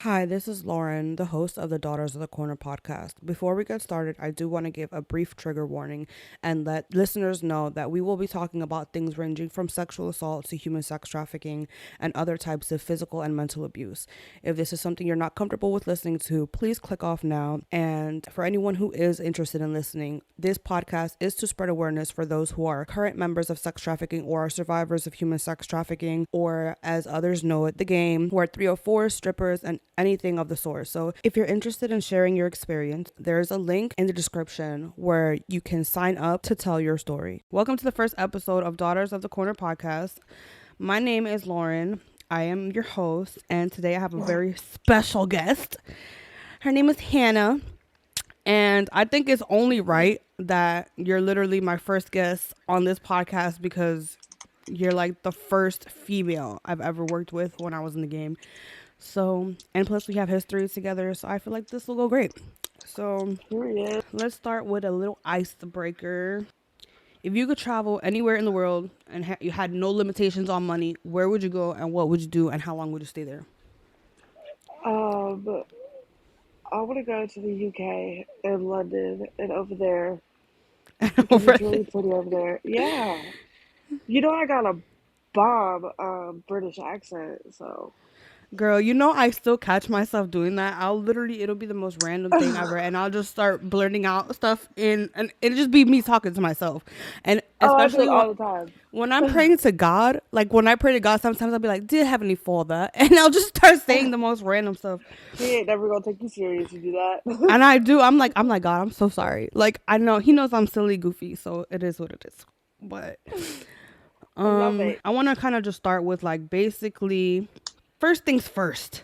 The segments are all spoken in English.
Hi, this is Lauren, the host of the Daughters of the Corner podcast. Before we get started, I do want to give a brief trigger warning and let listeners know that we will be talking about things ranging from sexual assault to human sex trafficking and other types of physical and mental abuse. If this is something you're not comfortable with listening to, please click off now. And for anyone who is interested in listening, this podcast is to spread awareness for those who are current members of sex trafficking or are survivors of human sex trafficking, or as others know it, the game, who are 304 strippers and anything of the sort. So if you're interested in sharing your experience, there's a link in the description where you can sign up to tell your story. Welcome to the first episode of Daughters of the Corner podcast. My name is Lauren. I am your host, and today I have a very special guest. Her name is Hanna, and I think it's only right that you're literally my first guest on this podcast because you're like the first female I've ever worked with when I was in the game. So, and plus we have history together, so I feel like this will go great. So, Period. let's start with a little icebreaker. If you could travel anywhere in the world and you had no limitations on money, where would you go and what would you do and how long would you stay there? Um, I want to go to the UK and London and over there because Over it's there. really pretty over there. Yeah, you know I got a bomb British accent, so Girl, you know I still catch myself doing that. It'll be the most random thing ever, and I'll just start blurting out stuff and it'll just be me talking to myself. And oh, I do especially it all the time. when I'm praying to God, like when I pray to God, sometimes I'll be like, "Dear Heavenly Father," and I'll just start saying the most random stuff. He ain't never gonna take you serious. You do that. And I do. I'm like, God, I'm so sorry. Like I know He knows I'm silly, goofy, so it is what it is. But I love it. I want to kind of just start with like basically, first things first.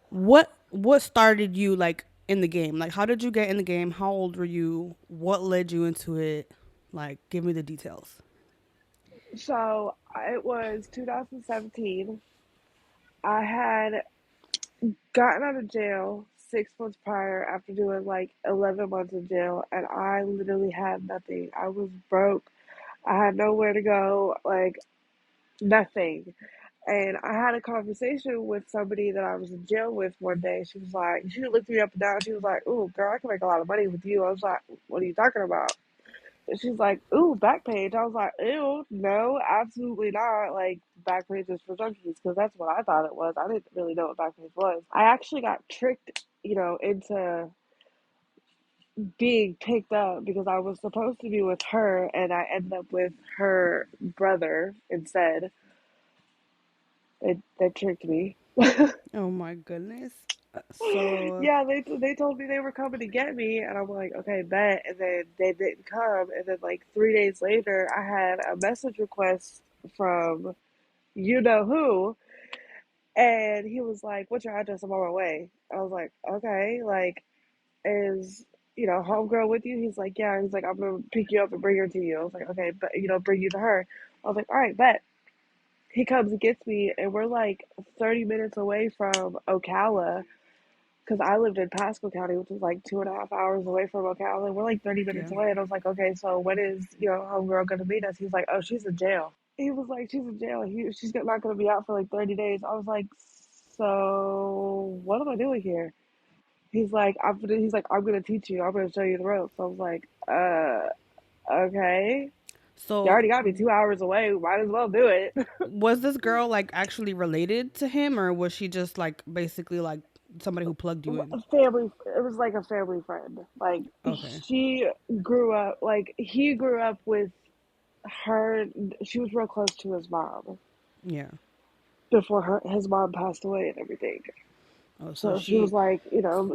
What started you like in the game? Like, how did you get in the game? How old were you? What led you into it? Like, give me the details. So it was 2017. I had gotten out of jail 6 months prior after doing like 11 months in jail, and I literally had nothing. I was broke. I had nowhere to go, like nothing. And I had a conversation with somebody that I was in jail with one day. She looked me up and down. She was like, "Ooh, girl, I can make a lot of money with you." I was like, "What are you talking about?" And she's like, "Ooh, Backpage." I was like, "Ew, no, absolutely not." Like, Backpage is for junkies because that's what I thought it was. I didn't really know what Backpage was. I actually got tricked, into being picked up because I was supposed to be with her and I ended up with her brother instead. They tricked me. Oh my goodness. So Yeah, they told me they were coming to get me, and I'm like, okay, bet. And then they didn't come, and then like 3 days later, I had a message request from you know who, and he was like, "What's your address? I'm on my way." I was like, okay, like, is homegirl with you? He's like, yeah. He's like, I'm gonna pick you up and bring her to you. I was like, okay, but bring you to her. I was like, all right, bet. He comes and gets me, and we're like 30 minutes away from Ocala because I lived in Pasco County, which is like 2.5 hours away from Ocala. And we're like 30 minutes yeah. away, and I was like, okay, so when is homegirl gonna meet us? He's like, oh, she's in jail. He was like, she's in jail. She's not gonna be out for like 30 days. I was like, so what am I doing here? I'm gonna teach you. I'm gonna show you the ropes. I was like, okay. You So already got me 2 hours away. Might as well do it. was this girl like actually related to him, or was she just like basically like somebody who plugged you in? A family. It was like a family friend. Like Okay. she grew up. Like he grew up with her. She was real close to his mom Yeah. before his mom passed away and everything. Oh, so So she was she like,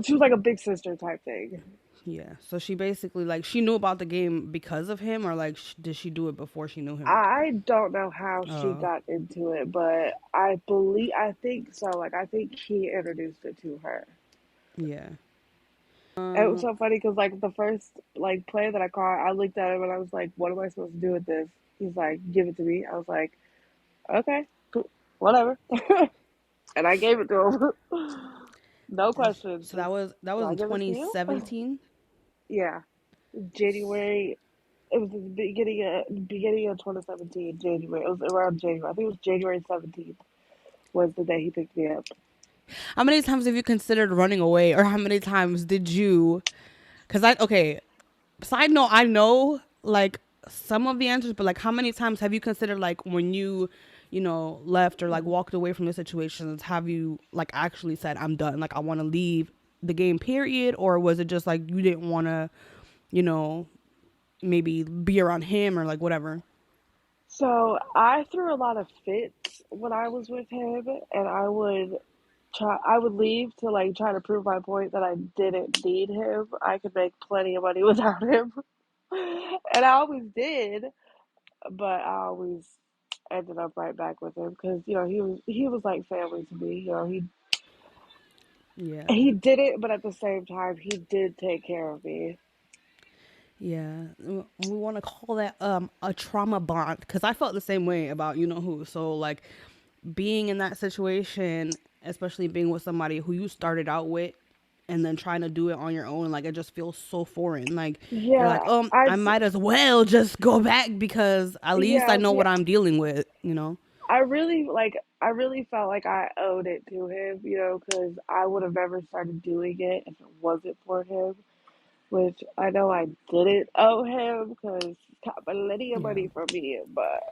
she was like a big sister type thing. yeah. So she basically like she knew about the game because of him, or like did she do it before she knew him? I don't know how she Oh, got into it, but I think so. Like, I think he introduced it to her. yeah. And it was so funny because, like, the first, like, play that I caught, I looked at him and I was like, what am I supposed to do with this? He's like, give it to me. I was like, okay, cool, whatever. And I gave it to him. No questions, So just, that can was I in give this to you? 2017. Yeah. January, it was the beginning of 2017, January. It was around January. I think it was January 17th was the day he picked me up. How many times have you considered running away, or how many times did you? Because okay. Side note, I know like some of the answers, but like how many times have you considered like when you left or like walked away from the situations? Have you like actually said, "I'm done. Like I want to leave the game." Period, or was it just like you didn't want to, you know, maybe be around him or like whatever? So I threw a lot of fits when I was with him, and I would leave to like try to prove my point that I didn't need him. I could make plenty of money without him. And I always did, but I always ended up right back with him because he was like family to me. Yeah. He did it, but at the same time, he did take care of me. Yeah, we want to call that a trauma bond because I felt the same way about you know who. So like being in that situation, especially being with somebody who you started out with and then trying to do it on your own, like it just feels so foreign. Like you're Yeah, like, oh, I I might as well just go back because at least I yeah know see, what I'm dealing with, you know? I really felt like I owed it to him, because I would have never started doing it if it wasn't for him. Which I know I didn't owe him because he got plenty of Yeah. money from me, but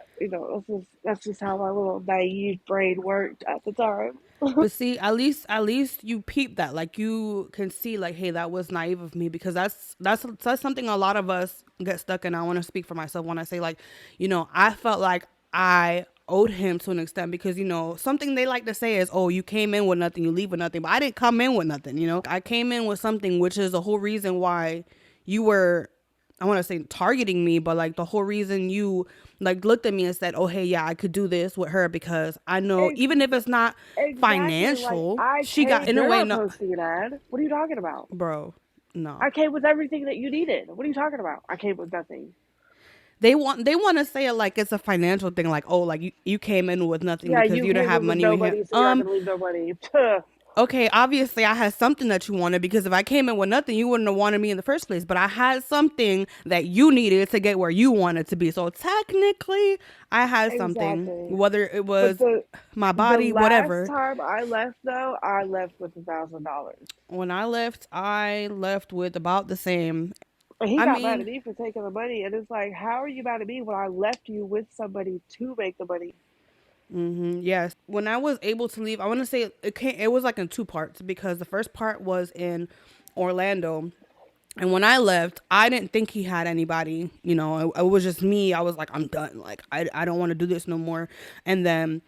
that's just how my little naive brain worked at the time. But see, at least you peep that. Like you can see like, hey, that was naive of me because that's something a lot of us get stuck in. I want to speak for myself when I say like, I felt like I owed him to an extent because something they like to say is, oh, you came in with nothing, you leave with nothing. But I didn't come in with nothing, I came in with something, which is the whole reason why you were, I want to say targeting me, but like the whole reason you like looked at me and said, "Oh, hey, yeah, I could do this with her because I know Ex- even if it's not exactly. Like financial, I she got came, in a you're way. not No, posting an ad. What are you talking about? bro, no. I came with everything that you needed. What are you talking about? I came with nothing. They want to say it like it's a financial thing, like oh, like you came in with nothing Yeah, because you you didn't came have in with money. no We had money, so you're not gonna leave no money. okay, obviously I had something that you wanted because if I came in with nothing, you wouldn't have wanted me in the first place. But I had something that you needed to get where you wanted to be. So technically, I had something, Exactly. whether it But was the my the body, last whatever. time I left though, I left with $1,000. When I left with about the same. And he I got mad at mean, me for taking the money, and it's like, how are you mad at me when I left you with somebody to make the money? yes. When I was able to leave, I want to say it was like in two parts because the first part was in Orlando. And when I left, I didn't think he had anybody. It was just me. I was like, I'm done. Like, I don't want to do this no more. And then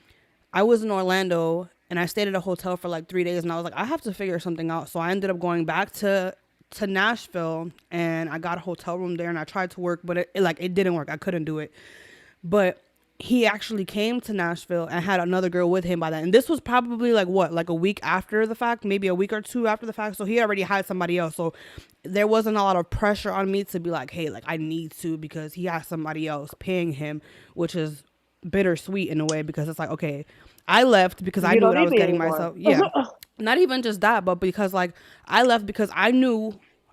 I was in Orlando and I stayed at a hotel for like 3 days and I was like, I have to figure something out. So I ended up going back to Nashville and I got a hotel room there and I tried to work, but it didn't work. I couldn't do it. But he actually came to Nashville and had another girl with him by then. And this was probably like what, like a week after the fact, maybe a week or two after the fact. So he already had somebody else. So there wasn't a lot of pressure on me to be like, hey, like I need to because he has somebody else paying him, which is bittersweet in a way because it's like, okay, I left because I You knew don't what I need was me getting anymore. myself. Yeah. Not even just that, but because like I left because I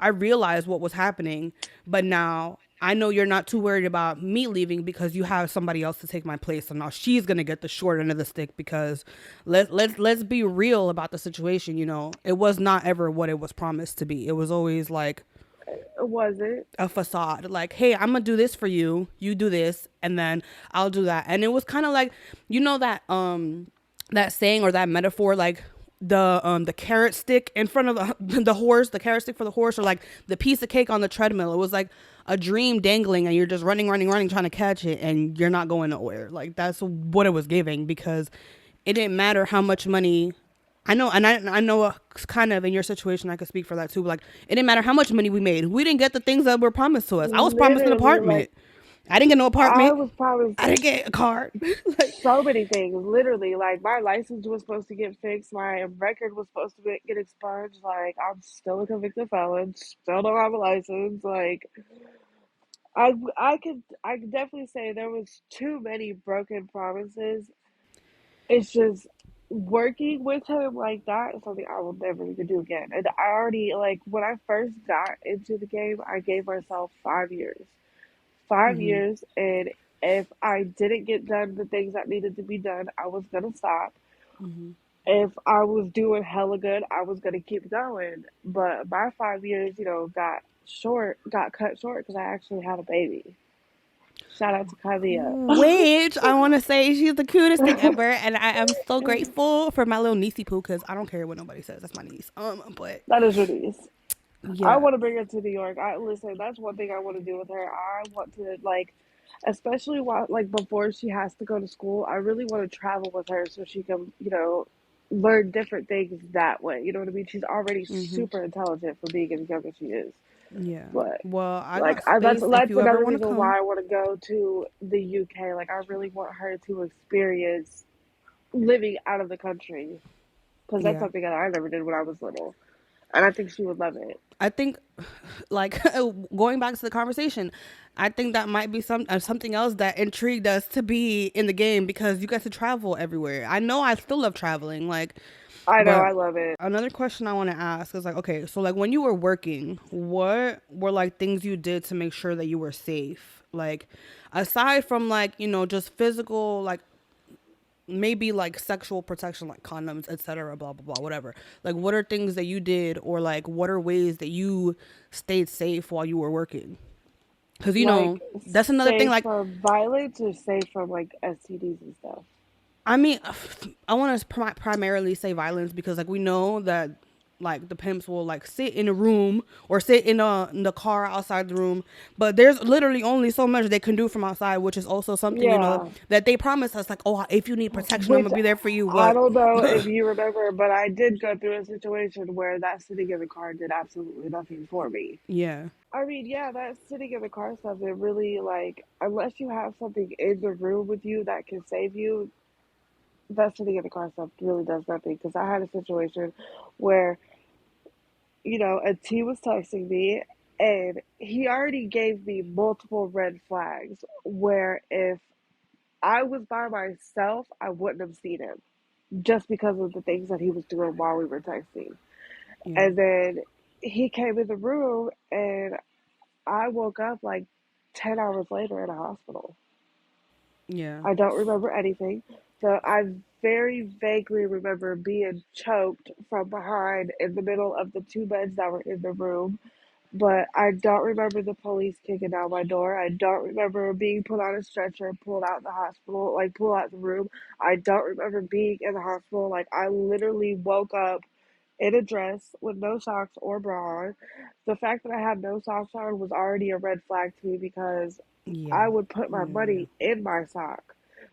realized what was happening, but now I know you're not too worried about me leaving because you have somebody else to take my place. So now she's gonna get the short end of the stick because let's be real about the situation. It was not ever what it was promised to be. It was always like Was it? a facade. Like, hey, I'm gonna do this for you. You do this, and then I'll do that. And it was kind of like, that saying or that metaphor, like the carrot stick in front of the horse, the carrot stick for the horse, or like the piece of cake on the treadmill. It was like a dream dangling, and you're just running, running, running, trying to catch it, and you're not going nowhere. Like that's what it was giving because it didn't matter how much money. I know, and I know kind of in your situation, I could speak for that too. But like, it didn't matter how much money we made. We didn't get the things that were promised to us. I was promised an Literally, like apartment. I didn't get no I apartment. was promised I didn't get a car. Like, so many things. Literally, like my license was supposed to get fixed. My record was supposed to get expunged. Like I'm still a convicted felon. Still don't have a license. Like I could definitely say there was too many broken promises. It's just working with him like that is something I will never even do again. And I already like when I first got into the game, I gave myself 5 years. 5 years, and if I didn't get done the things that needed to be done, I was gonna stop. if I was doing hella good, I was gonna keep going. But my 5 years, got cut short because I actually had a baby. Shout out to Kalia. Which I want to say she's the cutest thing ever, and I am so grateful for my little niecey poo because I don't care what nobody says. That's my niece. But That is your niece. I yeah. want to bring her to New York. I listen. That's one thing I want to do with her. I want to especially while before she has to go to school. I really want to travel with her so she can, learn different things that way. You know what I mean? She's already Mhm. super intelligent for being as young as she is. Yeah. But Well, I got that's space if you ever another want to reason come. why I want to go to the UK. Like I really want her to experience living out of the country because that's Yeah. something that I never did when I was little, and I think she would love it. I think, like, going back to the conversation, I think that might be something else that intrigued us to be in the game because you get to travel everywhere. I know I still love traveling, like, I know, but I love it. another question I want to ask is like, okay, so like when you were working, what were like things you did to make sure that you were safe? Like, aside from like just physical, like maybe like sexual protection, like condoms, etc., blah blah blah, whatever. Like, what are things that you did, or like what are ways that you stayed safe while you were working? Because Like that's another thing. safe Like, from violence or safe from STDs and stuff. I mean, I want to primarily say violence because like we know that like the pimps will like sit in a room or sit in the car outside the room, but there's literally only so much they can do from outside, which is also something Yeah, that they promise us, like, oh, if you need protection, I'm which gonna be there for you. I What? don't know if you remember, but I did go through a situation where that sitting in the car did absolutely nothing for me. Yeah. I mean, yeah, that sitting in the car stuff, it really, unless you have something in the room with you that can save you, that sitting in the car stuff really does nothing. Because I had a situation where, a T was texting me and he already gave me multiple red flags where if I was by myself, I wouldn't have seen him just because of the things that he was doing while we were texting. Yeah. And then he came in the room and I woke up like 10 hours later in a hospital. Yeah. I don't remember anything. So I very vaguely remember being choked from behind in the middle of the two beds that were in the room. But I don't remember the police kicking down my door. I don't remember being put on a stretcher, pulled out the hospital, pulled out the room. I don't remember being in the hospital. Like I literally woke up in a dress with no socks or bra on. The fact that I had no socks on was already a red flag to me because Yeah. I would put my Yeah. Yeah. money in my sock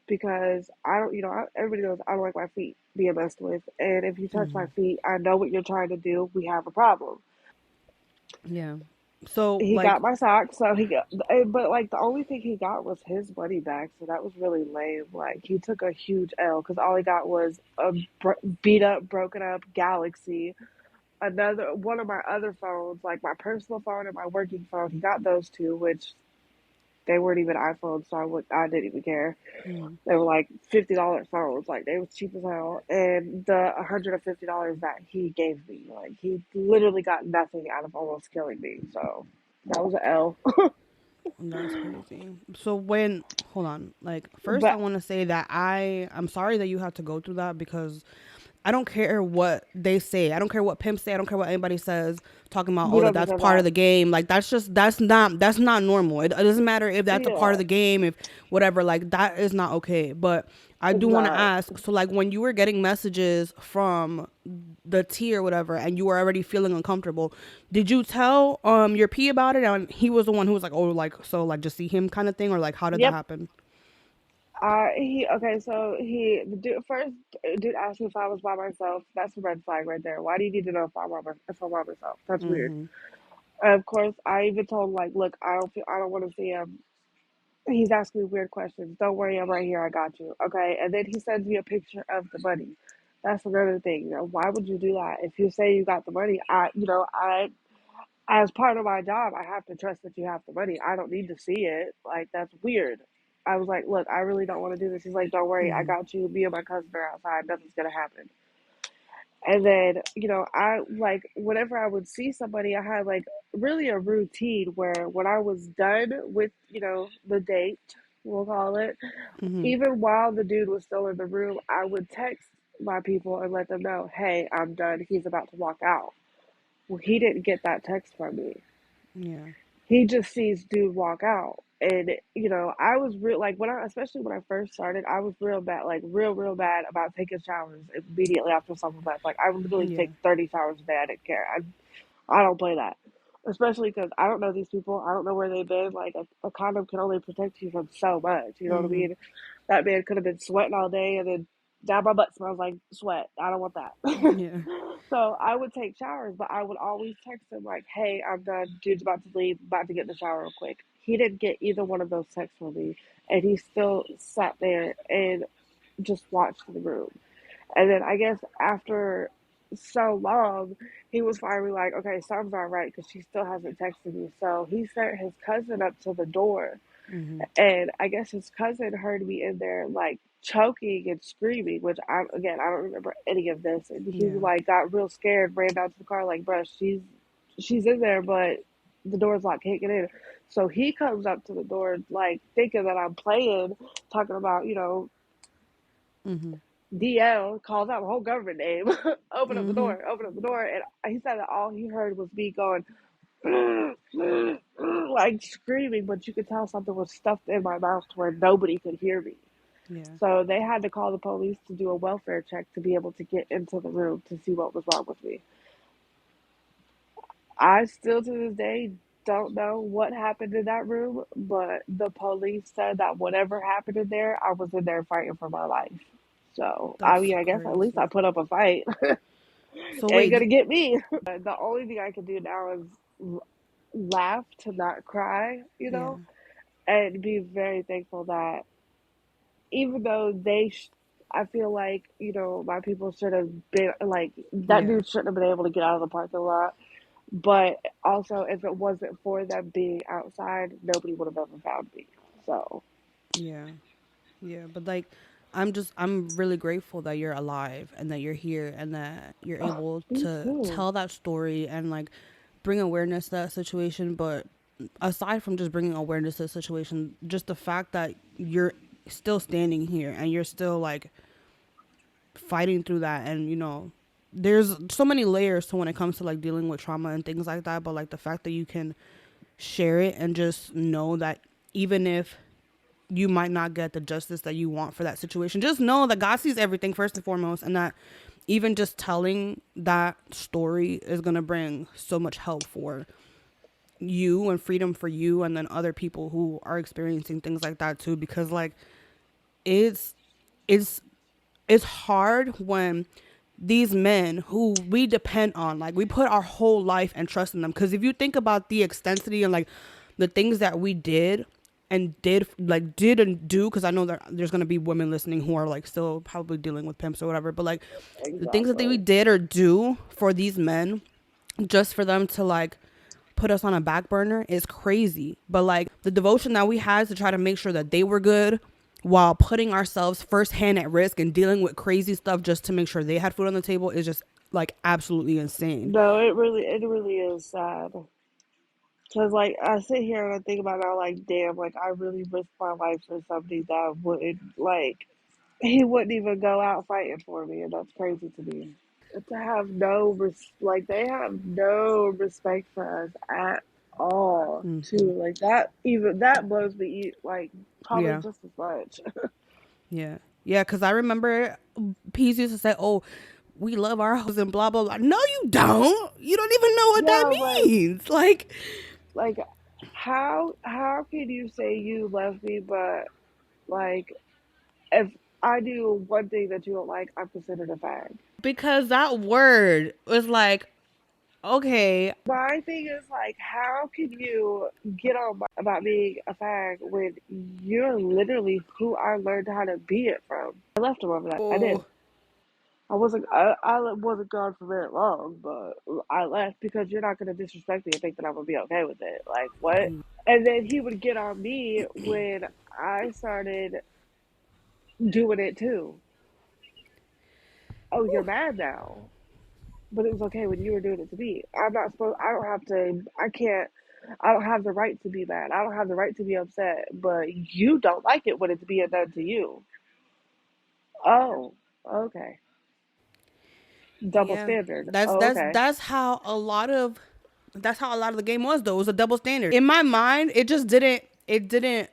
because I don't, everybody knows I don't like my feet being messed with. And if you touch my feet, I know what you're trying to do. We have a problem. Yeah. So He like, got my socks, so but the only thing he got was his money back, so that was really lame. Like, he took a huge L because all he got was a beat up, broken up Galaxy. Another one of my other phones, like my personal phone and my working phone, he got those two, which they weren't even iPhones, so I didn't even care. They were like $50 phones, like they was cheap as hell. And the $150 that he gave me, like he literally got nothing out of almost killing me. So that was an L. that's crazy. So when, hold on, like first I But want to say that I'm sorry that you had to go through that because I don't care what they say. I don't care what pimps say. I don't care what anybody says talking about, you oh, that don't that's deserve part of that. the game. Like that's not normal. It doesn't matter if that's a part Yeah, of the game, if whatever, like that is not okay. But I it's do want to not. ask, so like when you were getting messages from the T or whatever and you were already feeling uncomfortable, did you tell your P about it and he was the one who was like, oh, like so like just see him kind of thing, or like how did that Yep. happen? He okay. So the dude asked me if I was by myself. That's a red flag right there. Why do you need to know if I'm by myself? That's weird. And of course, I even told him like, look, I don't want to see him. He's asking me weird questions. Don't worry, I'm right here. I got you. Okay. And then he sends me a picture of the money. That's another thing. Why would you do that? If you say you got the money, as part of my job, I have to trust that you have the money. I don't need to see it. Like, that's weird. I was like, look, I really don't want to do this. He's like, don't worry, I got you. Me and my cousin are outside. Nothing's gonna happen. And then, I like whenever I would see somebody, I had like really a routine where when I was done with, the date, we'll call it, even while the dude was still in the room, I would text. my people and let them know, hey, I'm done. He's about to walk out. Well, he didn't get that text from me. Yeah. He just sees dude walk out. And I was real like especially when I first started, I was real bad, like real bad about taking showers immediately after someone left. Like I would literally Yeah. take 30 showers a day. I didn't care. I don't play that, especially because I don't know these people. I don't know where they've been. Like a condom can only protect you from so much. You know what I Mhm. mean? That man could have been sweating all day and then now my butt smells like sweat. I don't want that. Yeah. So I would take showers, but I would always text him like, "Hey, I'm done. Dude's about to leave. About to get in the shower real quick." He didn't get either one of those texts from me, and he still sat there and just watched the room. And then I guess after so long, he was finally like, "Okay, something's not right," because she still hasn't texted me. So he sent his cousin up to the door, Mhm. and I guess his cousin heard me in there like choking and screaming, which I don't remember any of this. And he Yeah. like got real scared, ran down to the car like, bruh, she's in there, but the door's locked, can't get in. So he comes up to the door like thinking that I'm playing, talking about, Mhm. DL, calls out my whole government name. Mhm. Open up the door. And he said that all he heard was me going like screaming, but you could tell something was stuffed in my mouth to where nobody could hear me. Yeah. So they had to call the police to do a welfare check to be able to get into the room to see what was wrong with me. I still to this day don't know what happened in that room, but the police said that whatever happened in there, I was in there fighting for my life. So, I That's mean, I guess at least I crazy. put up a fight. So Ain't wait. gonna get me. The only thing I can do now is laugh to not cry, Yeah. and be very thankful that even though I feel like, my people should have been like, that Yeah. dude shouldn't have been able to get out of the parking lot. But also, if it wasn't for them being outside, nobody would have ever found me. So, Yeah. Yeah. But like, I'm really grateful that you're alive and that you're here and that you're able me to too. tell that story and like bring awareness to that situation. But aside from just bringing awareness to the situation, just the fact that you're still standing here and you're still like fighting through that, and there's so many layers to when it comes to like dealing with trauma and things like that. But like the fact that you can share it and just know that even if you might not get the justice that you want for that situation, just know that God sees everything first and foremost, and that even just telling that story is going to bring so much help for you and freedom for you, and then other people who are experiencing things like that too. Because like it's it's it's hard when these men who we depend on, like we put our whole life and trust in them. Because if you think about the extensity and like the things that we did and did and do, because I know that there's going to be women listening who are like still probably dealing with pimps or whatever, but like the things that we Exactly. did or do for these men just for them to like put us on a back burner is crazy. But like the devotion that we had to try to make sure that they were good while putting ourselves firsthand at risk and dealing with crazy stuff just to make sure they had food on the table is just like absolutely insane. No, it really is sad. Cause like I sit here and I think about it, I'm like, damn, like I really risked my life for something that would like he wouldn't even go out fighting for me, and that's crazy to me. To have like they have no respect for us at all. Hmm. Too like that, even that blows me like probably Yeah. just as much. Yeah. Yeah. Cause I remember Peace used to say, oh, we love our hoes and blah, blah, blah. No, you don't. You don't even know what that Yeah, means. Like, like how can you say you love me, but like if I do one thing that you don't like, I'm considered a fag. because that word was like, okay. My thing is like, how can you get on about being a fag when you're literally who I learned how to be it from? I left him over that. I did. Oh, I wasn't gone for very long, but I left because you're not gonna disrespect me and think that I'm gonna be okay with it. Like what? And then he would get on me when I started doing it too. Oh, you're mad now, but it was okay when you were doing it to me. I'm not supposed. I don't have to. I can't. I don't have the right to be mad. I don't have the right to be upset. But you don't like it when it's being done to you. Oh, okay. Double Yeah, standard. that's Oh, that's okay. that's how a lot of that's how a lot of the game was though. It was a double standard. In my mind, it didn't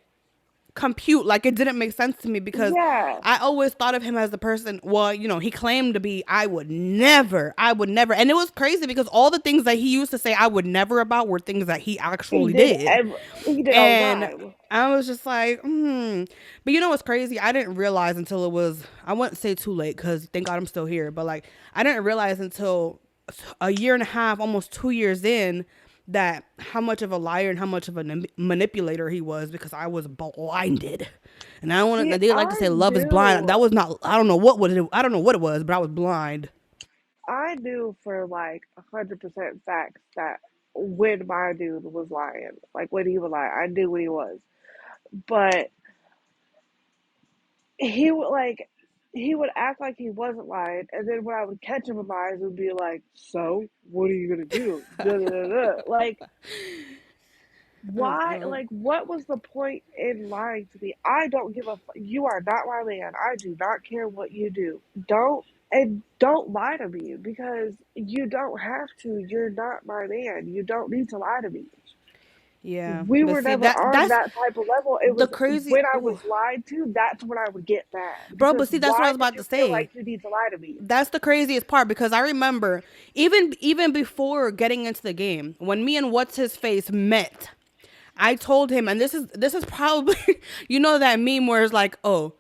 compute, like it didn't make sense to me because Yeah. I always thought of him as the person, well, he claimed to be, I would never, and it was crazy because all the things that he used to say I would never about were things that he He actually did did. he did all the And time. I was just like, but what's crazy, I didn't realize until it was, I wouldn't say too late because thank God I'm still here, but like I didn't realize until a year and a half, almost 2 years in, that how much of a liar and how much of a manipulator he was, because I was blinded. And I don't want See, to. They like to I say love is blind. knew That was not. I don't know what was it. I don't know what it was, but I was blind. I knew for like 100% facts that when my dude was lying, like when he was lying, I knew what he was. But he would like he would act like he wasn't lying, and then when I would catch him in lies, it would be like, "So, what are you gonna do?" Da, da, da, da. Like, why? Like, what was the point in lying to me? I don't give a. You are not my man. I do not care what you do. Don't lie to me because you don't have to. You're not my man. You don't need to lie to me. Yeah, We but were see, never on that's that type of level. It the was crazy, when I ooh, was lied to, that's when I would get mad. bro. Because But see, that's what I why was did about to you feel say. like you need to lie to me? That's the craziest part because I remember even before getting into the game, when me and what's his face met, I told him, and this is probably that meme where it's like, oh,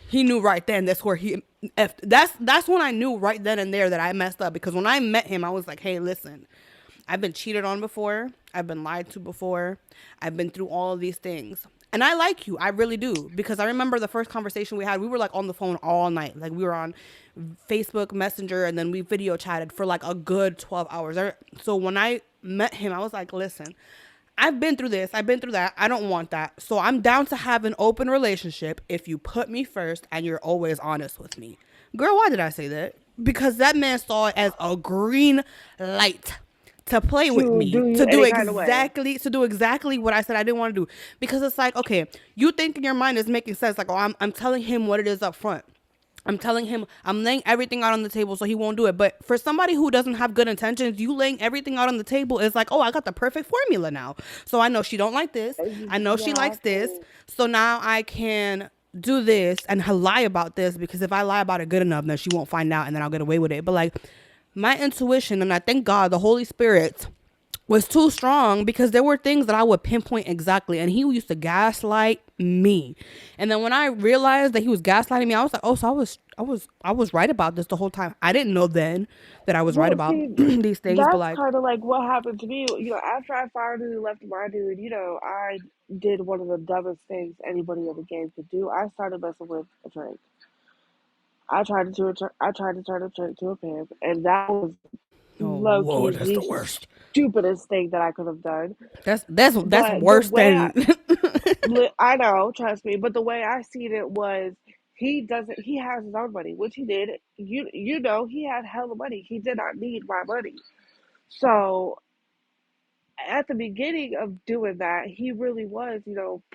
he knew right then. That's where he effed. That's when I knew right then and there that I messed up, because when I met him, I was like, hey, listen, I've been cheated on before. I've been lied to before. I've been through all of these things. And I like you. I really do. Because I remember the first conversation we had, we were like on the phone all night. Like we were on Facebook Messenger, and then we video chatted for like a good 12 hours. So when I met him, I was like, listen, I've been through this. I've been through that. I don't want that. So I'm down to have an open relationship if you put me first and you're always honest with me. Girl, why did I say that? Because that man saw it as a green light to play with To me, do you to do any kind of way. exactly what I said I didn't want to do. Because it's like, okay, you think in your mind is making sense, like, oh, I'm telling him what it is up front. I'm telling him, I'm laying everything out on the table so he won't do it. But for somebody who doesn't have good intentions, you laying everything out on the table is like, oh, I got the perfect formula now. So I know she don't like this. I know she likes this. Exactly. So now I can do this and lie about this, because if I lie about it good enough, then she won't find out and then I'll get away with it. But like, my intuition, and I thank God, the Holy Spirit was too strong, because there were things that I would pinpoint exactly, and he used to gaslight me. And then when I realized that he was gaslighting me, I was like, oh, so I was right about this the whole time. I didn't know then that I was right Well, about see, these things, but that's like, kind of like what happened to me. After I finally left my dude, I did one of the dumbest things anybody in the game could do. I started messing with a drink. I tried to turn a drink to a pimp, and that was oh low key Lord, that's the the worst. stupidest thing that I could have done. That's But the worse way than I know, trust me, but the way I seen it was he has his own money, which he did. He had hella money. He did not need my money. So at the beginning of doing that, he really was,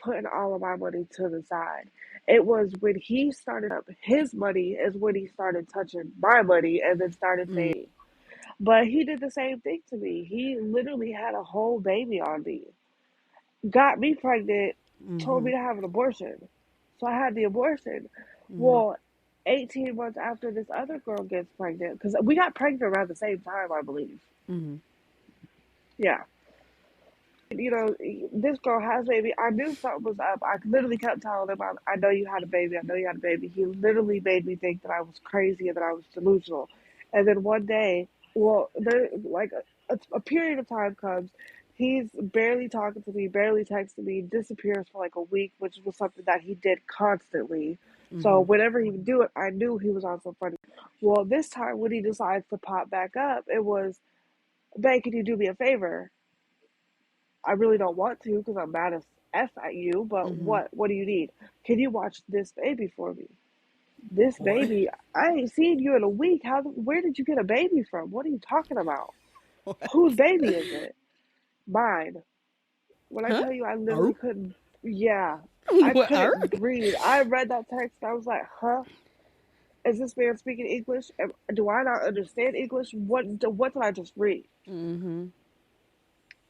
putting all of my money to the side. It was when he started up his money is when he started touching my money and then started saying, but he did the same thing to me. He literally had a whole baby on me, got me pregnant, told me to have an abortion. So I had the abortion. Well, 18 months after this other girl gets pregnant, because we got pregnant around the same time, I believe. Yeah. This girl has a baby. I knew something was up. I literally kept telling him, I know you had a baby. I know you had a baby. He literally made me think that I was crazy and that I was delusional. And then one day, well, there like a period of time comes. He's barely talking to me, barely texting me, disappears for like a week, which was something that he did constantly. So whenever he would do it, I knew he was on some funny. Well, this time when he decides to pop back up, it was, "Babe, can you do me a favor? I really don't want to because I'm mad as F at you, but what do you need? Can you watch this baby for me? This what? baby, I ain't seen you in a week. Where did you get a baby from? What are you talking about? Whose baby is it? Mine." When I Huh? tell you I literally Oh, couldn't, yeah, I what? couldn't breathe. I read that text. I was like, huh? Is this man speaking English? Do I not understand English? What did I just read? Mm-hmm.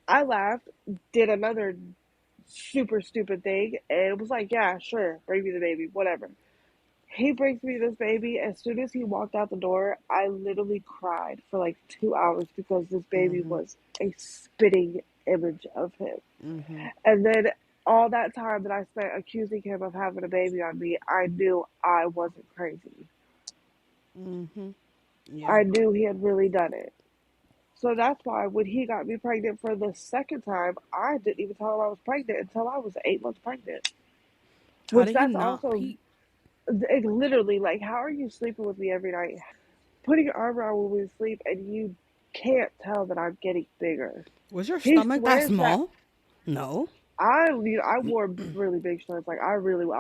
I laughed, did another super stupid thing, and it was like, yeah, sure, bring me the baby, whatever. He brings me this baby. As soon as he walked out the door, I literally cried for like 2 hours because this baby Mm-hmm. was a spitting image of him. Mm-hmm. And then all that time that I spent accusing him of having a baby on me, I knew I wasn't crazy. Mm-hmm. Yeah. I knew he had really done it. So that's why when he got me pregnant for the second time, I didn't even tell him I was pregnant until I was 8 months pregnant. How Which did he that's not also pee? literally like, how are you sleeping with me every night? Putting your arm around when we sleep, and you can't tell that I'm getting bigger. Was your He stomach that swears that small? No. I wore really big shirts. Like I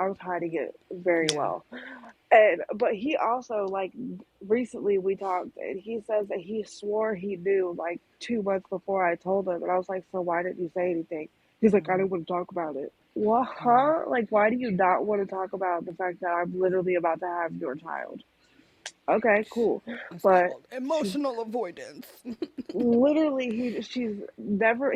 was hiding it very Yeah. well. And but he also like recently we talked, and he says that he swore he knew like 2 months before I told him, and I was like, so why didn't you say anything? He's like, I didn't want to talk about it. What? Mm. Huh? Like, why do you not want to talk about the fact that I'm literally about to have your child? Okay, cool, It's but called she's emotional avoidance. literally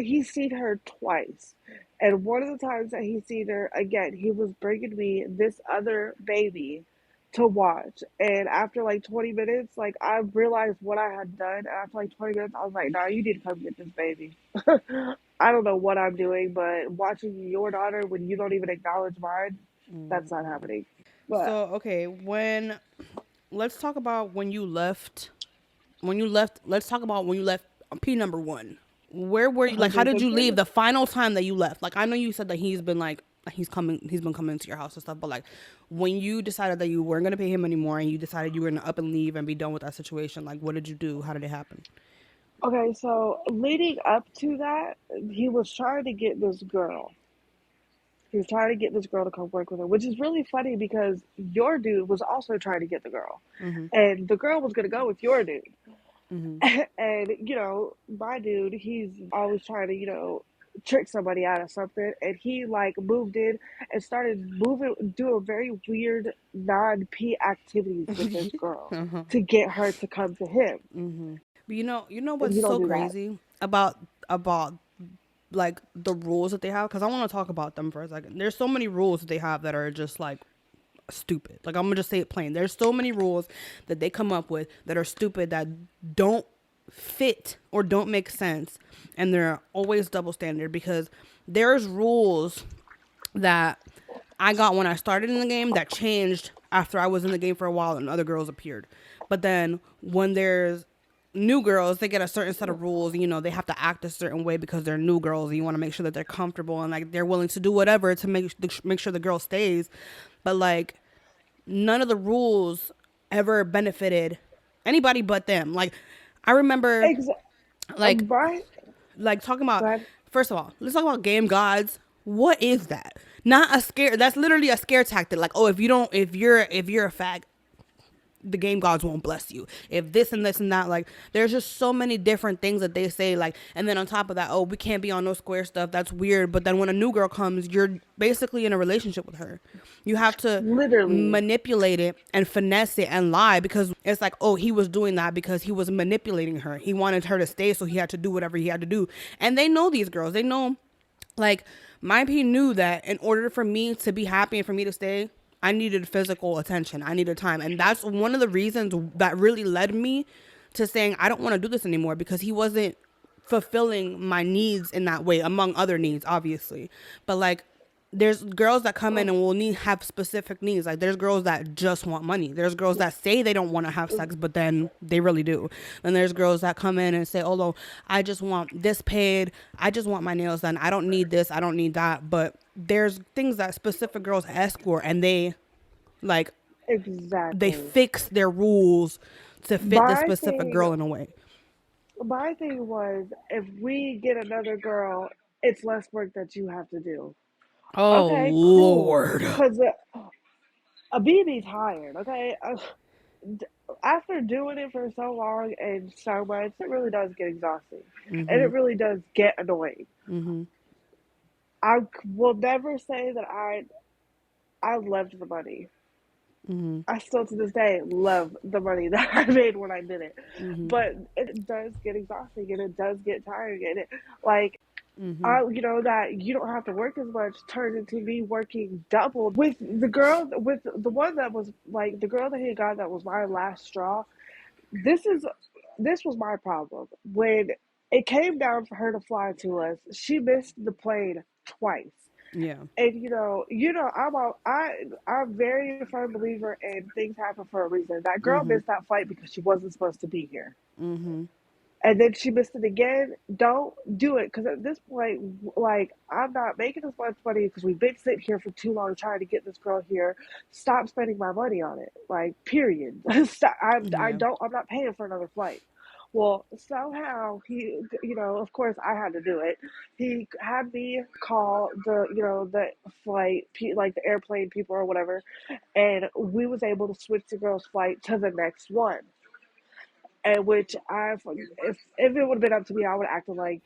he's seen her twice, and one of the times that he's seen her again, he was bringing me this other baby to watch, and after like 20 minutes, like I realized what I had done, and after like 20 minutes I was like, nah, you need to come get this baby. I don't know what I'm doing, but watching your daughter when you don't even acknowledge mine, that's not happening. But So, okay, when let's talk about when you left. When you left, let's talk about when you left P number one. Where were you? Like, how did you leave 115. the final time that you left? Like, I know you said that he's been like he's been coming to your house and stuff, but like when you decided that you weren't gonna pay him anymore and you decided you were gonna up and leave and be done with that situation, like what did you do? How did it happen? Okay, so leading up to that, he was trying to get this girl. He was trying to get this girl to come work with him, which is really funny because your dude was also trying to get the girl. Mhm. And the girl was going to go with your dude. Mhm. And, my dude, he's always trying to, trick somebody out of something. And he, like, moved in and started doing very weird non P activities with this girl to get her to come to him. But you know And what's you don't so do that. crazy about like the rules that they have? Because I want to talk about them for a second. There's so many rules that they have that are just like stupid. Like I'm gonna just say it plain. There's so many rules that they come up with that are stupid that don't fit or don't make sense, and they're always double standard because there's rules that I got when I started in the game that changed after I was in the game for a while and other girls appeared. But then when there's new girls, they get a certain set of rules. They have to act a certain way because they're new girls, and you want to make sure that they're comfortable and like they're willing to do whatever to make sure the girl stays. But like none of the rules ever benefited anybody but them. Like I remember Exa- like right? talking about, But first of all, let's talk about game gods. What is that? Not a scare. That's literally a scare tactic. Like, oh, if you're a fag, the game gods won't bless you. If this and this and that, like, there's just so many different things that they say. Like, and then on top of that, oh, we can't be on no square stuff. That's weird. But then when a new girl comes, you're basically in a relationship with her. You have to literally, manipulate it and finesse it and lie because it's like, oh, he was doing that because he was manipulating her. He wanted her to stay, so he had to do whatever he had to do. And they know these girls. They know, like, my P knew that in order for me to be happy and for me to stay, I needed physical attention. I needed time. And that's one of the reasons that really led me to saying, I don't want to do this anymore because he wasn't fulfilling my needs in that way, among other needs, obviously. But like, there's girls that come in and will have specific needs. Like there's girls that just want money. There's girls that say they don't want to have sex, but then they really do. And there's girls that come in and say, "Oh no, I just want this paid. I just want my nails done. I don't need this. I don't need that." But there's things that specific girls ask for, and like they exactly. fix their rules to fit the My specific thing, girl in a way. my thing was, if we get another girl, it's less work that you have to do. Oh Okay, cool. Lord. Cause a BB tired. Okay, d- after doing it for so long and so much, it really does get exhausting, and it really does get annoying. I will never say that I loved the money. Mm-hmm. I still to this day love the money that I made when I did it. Mm-hmm. But it does get exhausting and it does get tiring and it like Mm-hmm. I that you don't have to work as much turned into me working double with the girl with the one that was like the girl that he got that was my last straw. This is this was my problem. When it came down for her to fly to us, she missed the plane twice. Yeah. And I'm very firm believer in things happen for a reason. That girl Mm-hmm. missed that flight because she wasn't supposed to be here. Mm-hmm. And then she missed it again. Don't do it because at this point, like I'm not making as much money because we've been sitting here for too long trying to get this girl here. Stop spending my money on it. Like period. Stop. Yeah. I'm not paying for another flight. Well, somehow he, of course I had to do it. He had me call the flight, like the airplane people or whatever, and we was able to switch the girl's flight to the next one. And which if it would have been up to me, I would have acted like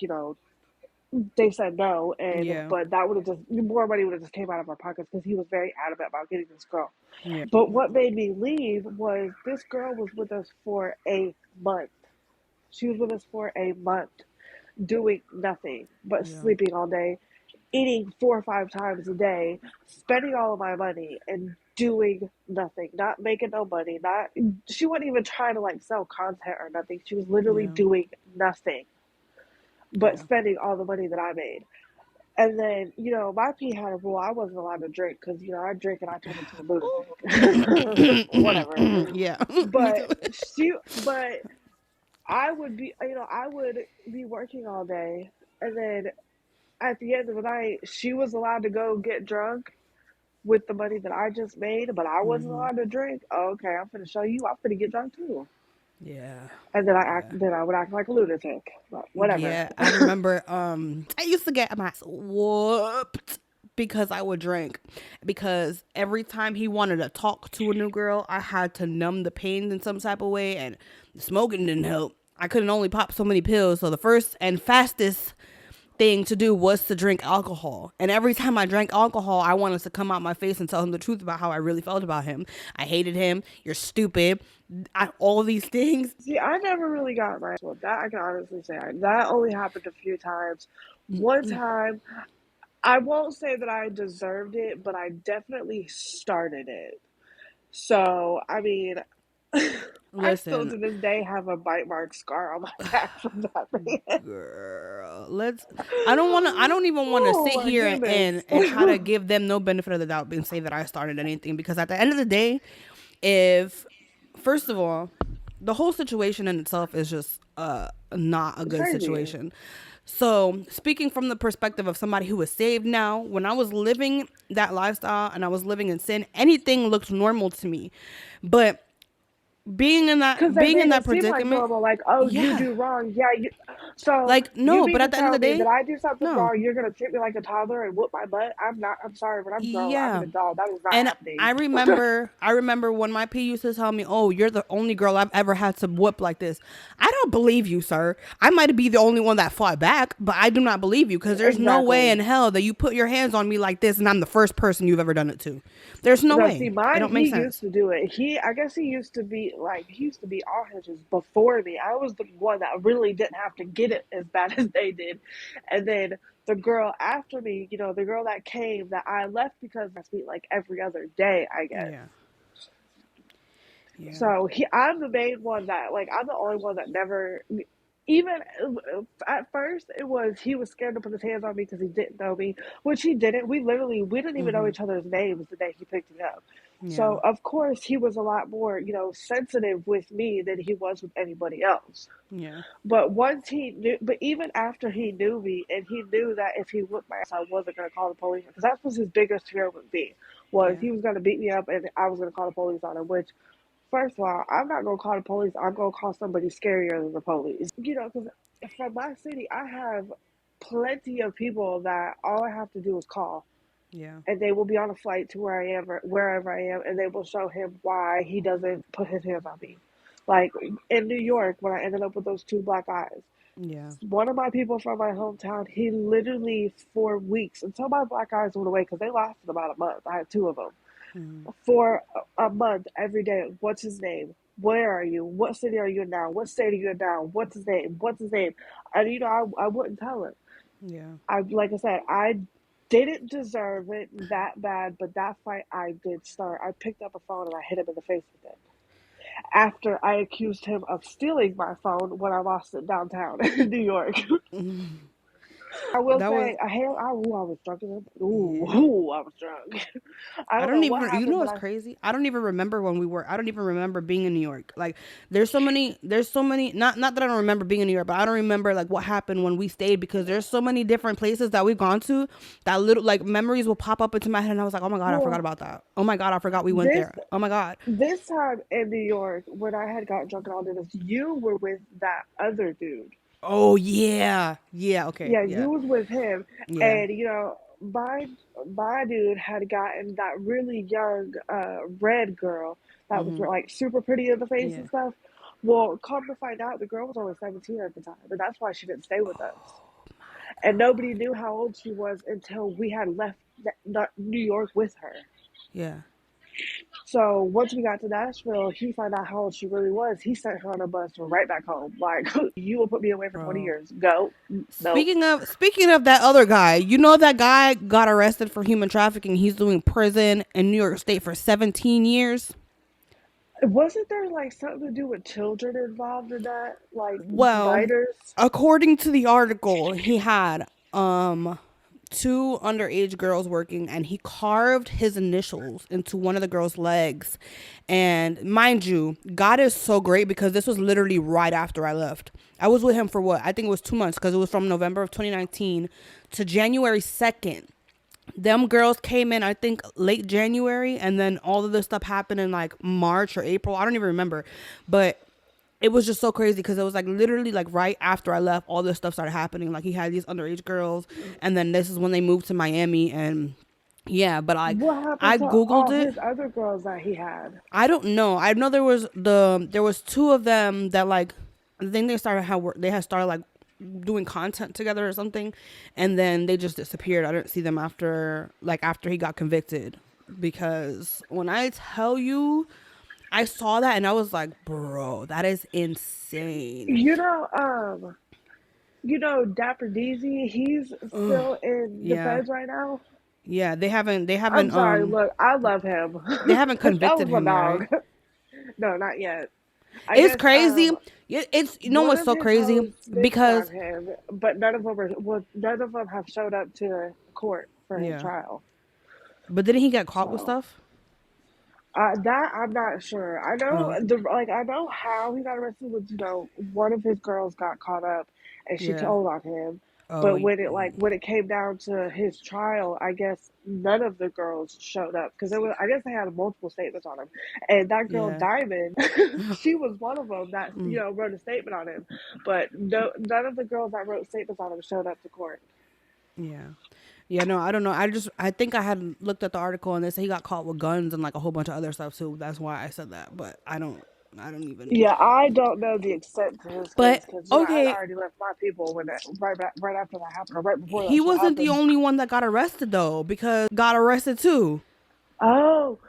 they said no, and Yeah. but that would have just more money would have just came out of our pockets because he was very adamant about getting this girl. Yeah. But what made me leave was this girl was with us for a month. She was with us for a month, doing nothing but Yeah. sleeping all day, eating 4 or 5 times a day, spending all of my money and doing nothing, not making no money, not she wasn't even trying to like sell content or nothing. She was literally Yeah. doing nothing but Yeah. spending all the money that I made. And then, my P had a rule. I wasn't allowed to drink because, I drink and I turn into a lunatic. Whatever. Yeah. Me too. But but I would be working all day. And then at the end of the night, she was allowed to go get drunk with the money that I just made, but I wasn't Mm-hmm. allowed to drink. Oh, okay, I'm gonna show you. I'm gonna get drunk too. Yeah. And Yeah. then I would act like a lunatic. But whatever. Yeah. I remember I used to get my ass whooped because I would drink. Because every time he wanted to talk to a new girl, I had to numb the pain in some type of way, and smoking didn't help. I couldn't only pop so many pills. So the first and fastest thing to do was to drink alcohol. And every time I drank alcohol, I wanted to come out my face and tell him the truth about how I really felt about him. I hated him. You're stupid. All these things. See, I never really got my well, that I can honestly say that only happened a few times. One time, I won't say that I deserved it, but I definitely started it. So, I mean, I still Listen, to this day have a bite mark scar on my back from that man. girl, let's. I don't want to. I don't even want to Oh sit my here goodness. and try to give them no benefit of the doubt and say that I started anything, because at the end of the day, if first of all, the whole situation in itself is just not a It's good crazy. situation. So, speaking from the perspective of somebody who is saved now, when I was living that lifestyle and I was living in sin, anything looked normal to me. But Because they being in made that it seem like predicament, normal, like, oh, you yeah. do wrong. Yeah, so Like you no, but mean to at the end of tell the me that day, I do something no. wrong, you're going to treat me like a toddler and whoop my butt? I'm not, I'm sorry, but I'm grown. I'm an Yeah. adult. That is not And happening. I remember when my P used to tell me, "Oh, you're the only girl I've ever had to whoop like this." I don't believe you, sir. I might be the only one that fought back, but I do not believe you, because there's no way Exactly. in hell that you put your hands on me like this and I'm the first person you've ever done it to. There's no No, see, way. It mine, don't make he used sense. to do it. I guess he used to be like, he used to be all hinges before me. I was the one that really didn't have to get it as bad as they did. And then the girl after me, the girl that came that I left because I speak like every other day, I guess. Yeah. Yeah. So I'm the main one that, like, I'm the only one that never, even at first, it was he was scared to put his hands on me because he didn't know me, which he didn't. We didn't even know Mhm. each other's names the day he picked me up. Yeah. So of course he was a lot more, sensitive with me than he was with anybody else. Yeah. But once he knew, but even after he knew me and he knew that if he whooped my ass, I wasn't going to call the police because that was his biggest fear with me was Yeah. he was going to beat me up and I was going to call the police on him, which first of all, I'm not gonna call the police. I'm gonna call somebody scarier than the police. Because from my city, I have plenty of people that all I have to do is call, Yeah. and they will be on a flight to where I am or wherever I am, and they will show him why he doesn't put his hands on me. Like in New York, when I ended up with those two black eyes, Yeah. one of my people from my hometown, he literally for weeks until my black eyes went away because they lasted about a month. I had two of them. for a month every day. What's his name? Where are you? What city are you in now? What state are you in now? What's his name? What's his name? And I wouldn't tell him. Yeah. I like I said, I didn't deserve it that bad, but that fight I did start. I picked up a phone and I hit him in the face with it. After I accused him of stealing my phone when I lost it downtown in New York. I will That was say, I was drunk. yeah. I was drunk. I I don't don't know what even, you happened, know but what's crazy? I don't even remember when we were, I don't even remember being in New York. Like, there's so many, not that I don't remember being in New York, but I don't remember like what happened when we stayed because there's so many different places that we've gone to that little, like, memories will pop up into my head. And I was like, oh my God, I forgot well, about that. Oh my God, I forgot we went this there. Oh my God. this time in New York, when I had got drunk and all this, you were with that other dude. Oh yeah. Yeah. Okay. Yeah, Yeah. you was with him, Yeah. and my dude had gotten that really young red girl that was like super pretty in the face Yeah. and stuff. Well, come to find out, the girl was only 17 at the time, and that's why she didn't stay with us. And nobody knew how old she was until we had left New York with her. Yeah. So once we got to Nashville, he found out how old she really was. He sent her on a bus right back home. Like, you will put me away for 20 Bro. years. Go. Nope. Speaking of that other guy, you know that guy got arrested for human trafficking. He's doing prison in New York State for 17 years. Wasn't there like something to do with children involved in that? Like Well, minors? according to the article, he had two underage girls working and he carved his initials into one of the girls' legs. And mind you, God is so great because this was literally right after I left. I was with him for what? I think it was 2 months because it was from November of 2019 to January 2nd. Them girls came in, I think, late January, and then all of this stuff happened in like March or April. I don't even remember. But it was just so crazy because it was like literally like right after I left, all this stuff started happening. Like he had these underage girls, and then this is when they moved to Miami, and yeah. But like What I happened to googled all it. his other girls that he had? I don't know. I know there was two of them that like I think they had started like doing content together or something, and then they just disappeared. I didn't see them after he got convicted because when I tell you I saw that and I was like, bro, that is insane. You know, Dapper DZ, he's still in the Yeah. feds right now. Yeah, I'm sorry, look, I love him. they haven't That convicted was my him yet, dog. right? No, not yet. I It's guess crazy. It's you know one what's of so his crazy? hoes snitched on Because him, but none of them have showed up to court for his yeah. trial. But didn't he get caught with So stuff? that I'm not sure. I know Oh, I know how he got arrested was one of his girls got caught up and she yeah. told on him. Oh, But when it came down to his trial, I guess none of the girls showed up because I guess they had multiple statements on him, and that girl yeah. Diamond, she was one of them that wrote a statement on him, but no, none of the girls that wrote statements on him showed up to court. Yeah. Yeah, no, I don't know. I think I had looked at the article and they say he got caught with guns and like a whole bunch of other stuff too. That's why I said that. But I don't even. Yeah, I don't know the extent to his case But because I okay, already left my people when right after that happened or right before he that shit wasn't the happened. only one that got arrested though, because got arrested too. Oh,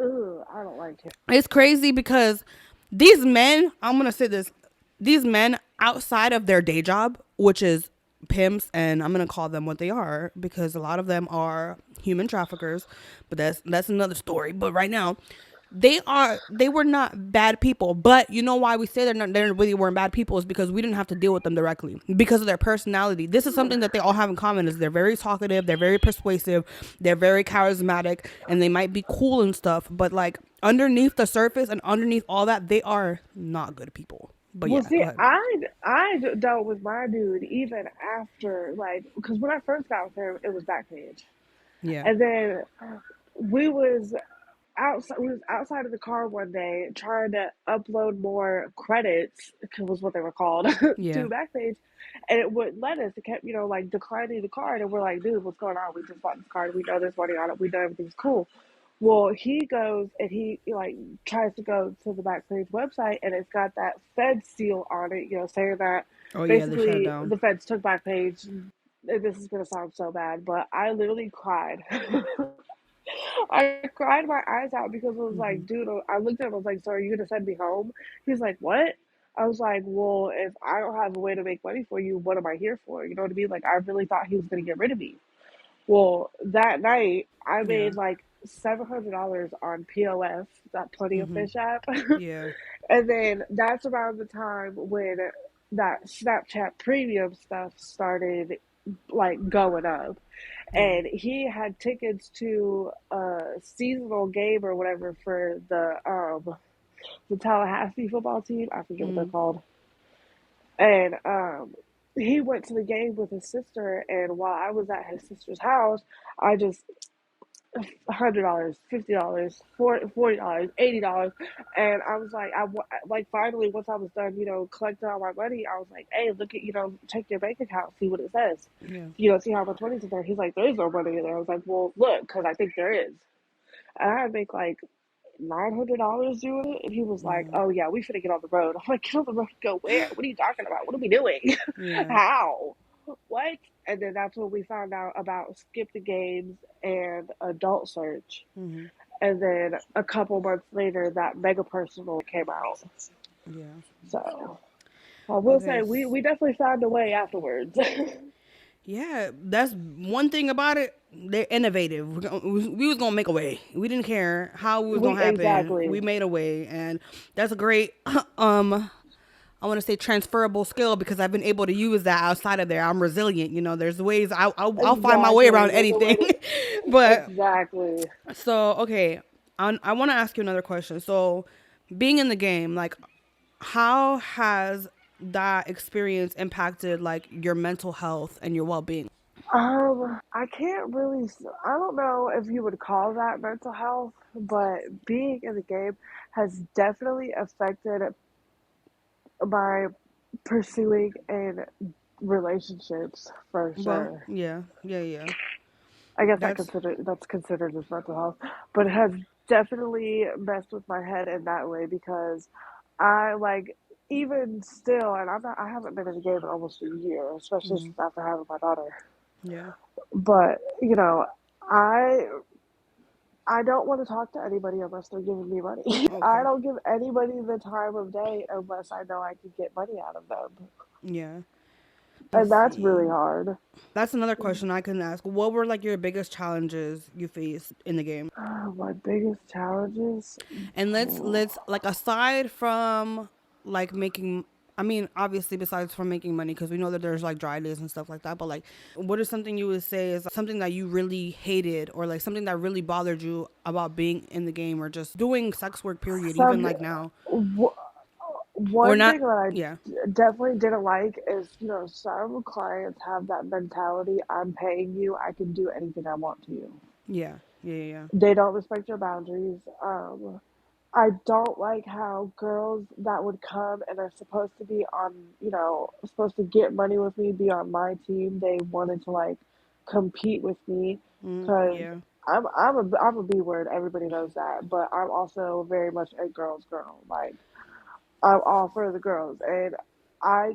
ugh, I don't like him. It's crazy because these men, I'm gonna say this, these men outside of their day job, which is pimps, and I'm gonna call them what they are because a lot of them are human traffickers, but that's another story. But right now, they were not bad people, but you know why we say they really weren't bad people is because we didn't have to deal with them directly because of their personality. This is something that they all have in common is they're very talkative, they're very persuasive, they're very charismatic, and they might be cool and stuff, but like underneath the surface and underneath all that, they are not good people. But Well, yeah, see, go ahead. I dealt with my dude even after because when I first got with him, it was Backpage, Yeah. and then we was we was outside of the car one day trying to upload more credits, was what they were called, Yeah. to Backpage, and it wouldn't let us. It kept like declining the card, and we're like, dude, what's going on? We just bought this card. We know there's money on it. We know everything's cool. Well, he goes and he like tries to go to the Backpage website, and it's got that Fed seal on it, saying that Oh yeah, they shut it basically down. the Feds took Backpage. And this is gonna sound so bad, but I literally cried. I cried my eyes out because it was Mm-hmm. like, dude, I looked at him, I was like, so are you gonna send me home? He's like, what? I was like, well, if I don't have a way to make money for you, what am I here for? You know what I mean? Like, I really thought he was gonna get rid of me. Well, that night, I Yeah. made like $700 on POF, that Plenty of Mm-hmm. Fish app. Yeah. And then that's around the time when that Snapchat premium stuff started like going up. Yeah. And he had tickets to a seasonal game or whatever for the Tallahassee football team. I forget what they're Mm-hmm. called. And he went to the game with his sister, and while I was at his sister's house, I just $100, $50, $40, $80, and I was like, like finally once I was done, collecting all my money, I was like, hey, look at check your bank account, see what it says, Yeah. see how much money's in there. He's like, there is no money in there. I was like, well, look, because I think there is, and I make like $900 doing it, and he was like, Wow. oh yeah, we finna get on the road. I'm like, get on the road, go where? What are you talking about? What are we doing? Yeah. How? What? And then that's when we found out about Skip the Games and Adult Search. Mm-hmm. And then a couple months later, that Mega Personal came out. Yeah. So I will Okay. say we definitely found a way afterwards. Yeah, that's one thing about it. They're innovative. We was gonna make a way. We didn't care how it was we gonna happen. exactly We made a way, and that's a great I want to say transferable skill because I've been able to use that outside of there. I'm resilient. There's ways I'll find my way around exactly. There's a way anything. to But exactly. so okay, I want to ask you another question. So, being in the game, like, how has that experience impacted like your mental health and your well being? I can't really. I don't know if you would call that mental health, but being in the game has definitely affected my pursuing in relationships for Well, sure. yeah, yeah, yeah. I guess That's that's considered as mental health, but it has definitely messed with my head in that way because I like even still, and I haven't been in the game in almost a year, especially mm-hmm. since after having my daughter. Yeah. But I I don't want to talk to anybody unless they're giving me money. I Okay. don't give anybody the time of day unless I know I can get money out of them. Yeah. And Let's that's really see. hard. That's another question I can ask. What were like your biggest challenges you faced in the game? My biggest challenges. And let's like aside from like making I mean, obviously besides from making money because we know that there's like dry days and stuff like that, but like what is something you would say is something that you really hated or like something that really bothered you about being in the game or just doing sex work period even Some like now or one not thing that yeah. I definitely didn't like is some clients have that mentality. I'm paying you. I can do anything I want to you. Yeah. Yeah, yeah. They don't respect your boundaries. I don't like how girls that would come and are supposed to be on, supposed to get money with me, be on my team. They wanted to like compete with me because Yeah. I'm a B word. Everybody knows that, but I'm also very much a girl's girl. Like I'm all for the girls, and I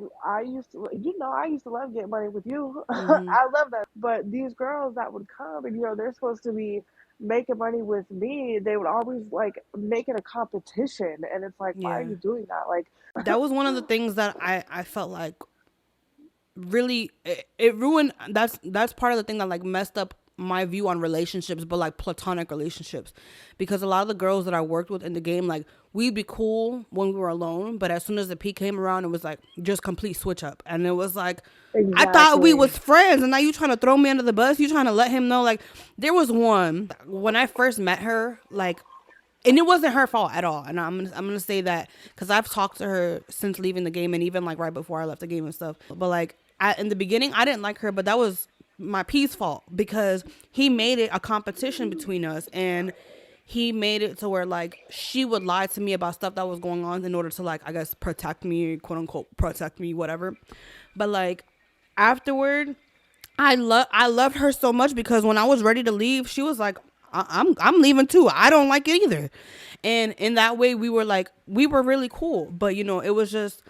used to I used to love getting money with you. Mhm. I love that. But these girls that would come and they're supposed to be making money with me, they would always like make it a competition, and it's like, why are Yeah. you doing that? Like, That was one of the things that I felt like really it ruined that's part of the thing that like messed up my view on relationships but like platonic relationships because a lot of the girls that I worked with in the game like we'd be cool when we were alone but as soon as the peak came around it was like just complete switch up and it was like I thought we exactly, was friends and now you trying to throw me under the bus you trying to let him know like there was one when I first met her like and it wasn't her fault at all. And I'm gonna say that because I've talked to her since leaving the game, and even like right before I left the game and stuff. But like in the beginning, I didn't like her, but that was my P's fault because he made it a competition between us, and he made it to where like she would lie to me about stuff that was going on in order to like I guess protect me, quote unquote protect me, whatever. But like afterward, I loved her so much because when I was ready to leave, she was like, I'm leaving too. I don't like it either." And in that way, we were really cool. But it was just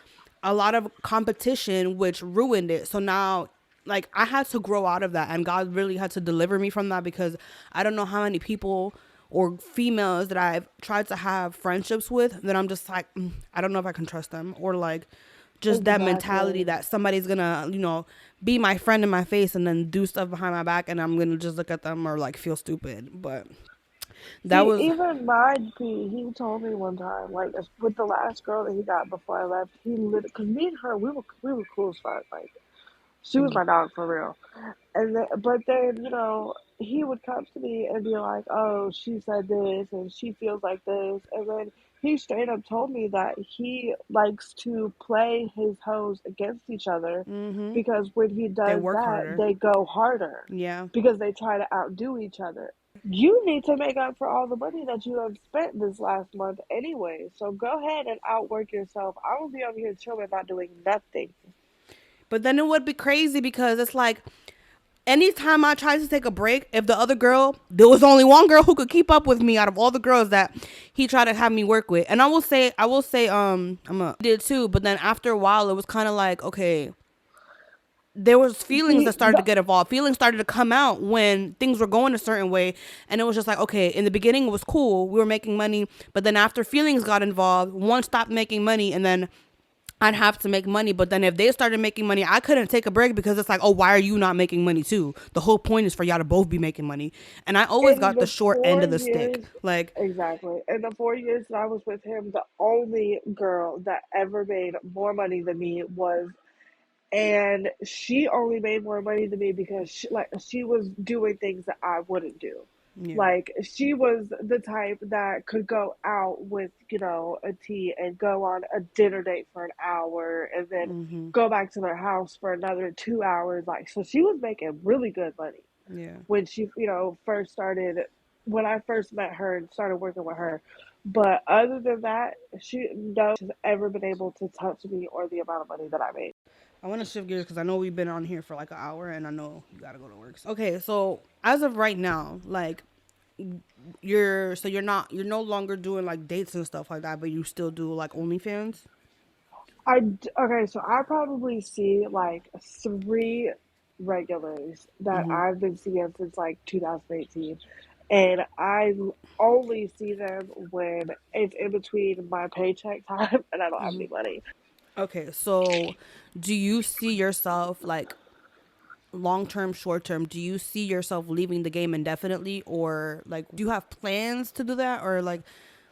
a lot of competition, which ruined it. So now, like I had to grow out of that, and God really had to deliver me from that, because I don't know how many people or females that I've tried to have friendships with that I'm just like, I don't know if I can trust them, or like just that mentality Exactly. that somebody's gonna, be my friend in my face and then do stuff behind my back, and I'm gonna just look at them or like feel stupid. But that See, was, even my P, he told me one time, like with the last girl that he got before I left, he lit because me and her, we were cool as fuck. Like she was my dog for real. And then, but then, he would come to me and be like, "Oh, she said this, and she feels like this," and then he straight up told me that he likes to play his hoes against each other, because when he they does work that, harder. they go harder Yeah. because they try to outdo each other. You need to make up for all the money that you have spent this last month anyway. So go ahead and outwork yourself. I will be over here chilling, not doing nothing. But then it would be crazy because it's like anytime I tried to take a break, if the other girl, there was only one girl who could keep up with me out of all the girls that he tried to have me work with. And I will say, did too. But then after a while, it was kind of like, okay, there was feelings that See, started to get involved. Feelings started to come out when things were going a certain way, and it was just like, okay, in the beginning it was cool, we were making money, but then after feelings got involved, one stopped making money, and then I'd have to make money. But then if they started making money, I couldn't take a break because it's like, oh, why are you not making money too? The whole point is for y'all to both be making money. And I always in got the the short end four of the stick. years, Like, exactly. In the 4 years that I was with him, the only girl that ever made more money than me was, and she only made more money than me because she was doing things that I wouldn't do. yeah. Like she was the type that could go out with, a tea and go on a dinner date for an hour and then go back to their house for another 2 hours. Like so she was making really good money Yeah. when she, first started, when I first met her and started working with her. But other than that, she's ever been able to touch me or the amount of money that I made. I want to shift gears because I know we've been on here for like an hour, and I know you got to go to work. Okay, so as of right now, like, you're no longer doing like dates and stuff like that, but you still do like OnlyFans. Okay, so I probably see like three regulars that I've been seeing since like 2018, and I only see them when it's in between my paycheck time and I don't have any money. Okay, so do you see yourself like long term, short term? Do you see yourself leaving the game indefinitely, or like do you have plans to do that, or like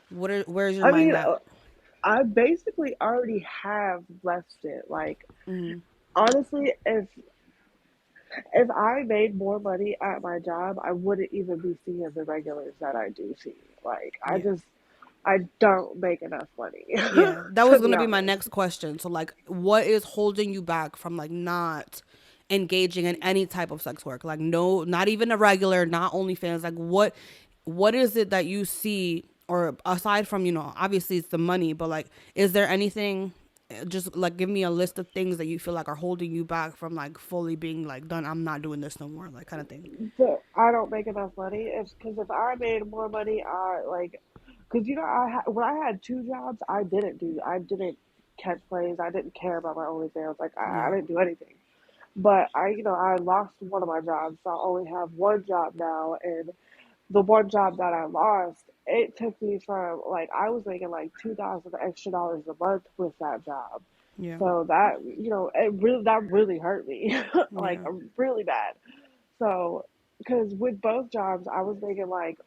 where's your I mind mean, at? I basically already have left it. Like honestly, if I made more money at my job, I wouldn't even be seeing the regulars that I do see. Like Yeah. I don't make enough money, Yeah, that to was be gonna be my honest. next question. So, like, what is holding you back from like not engaging in any type of sex work? Like, no, not even a regular, not OnlyFans. Like, what is it that you see, or aside from obviously it's the money, but like, is there anything? Just like give me a list of things that you feel like are holding you back from like fully being like done. I'm not doing this no more, like kind of thing. But I don't make enough money. It's because if I made more money, I like, because when I had two jobs, I didn't catch plays. I didn't care about my OnlyFans. Like I Yeah, didn't do anything. But I lost one of my jobs, so I only have one job now, and the one job that I lost, it took me from like I was making like $2,000 extra dollars a month with that job. yeah, So that that really hurt me, like yeah. really bad. So because with both jobs, I was making like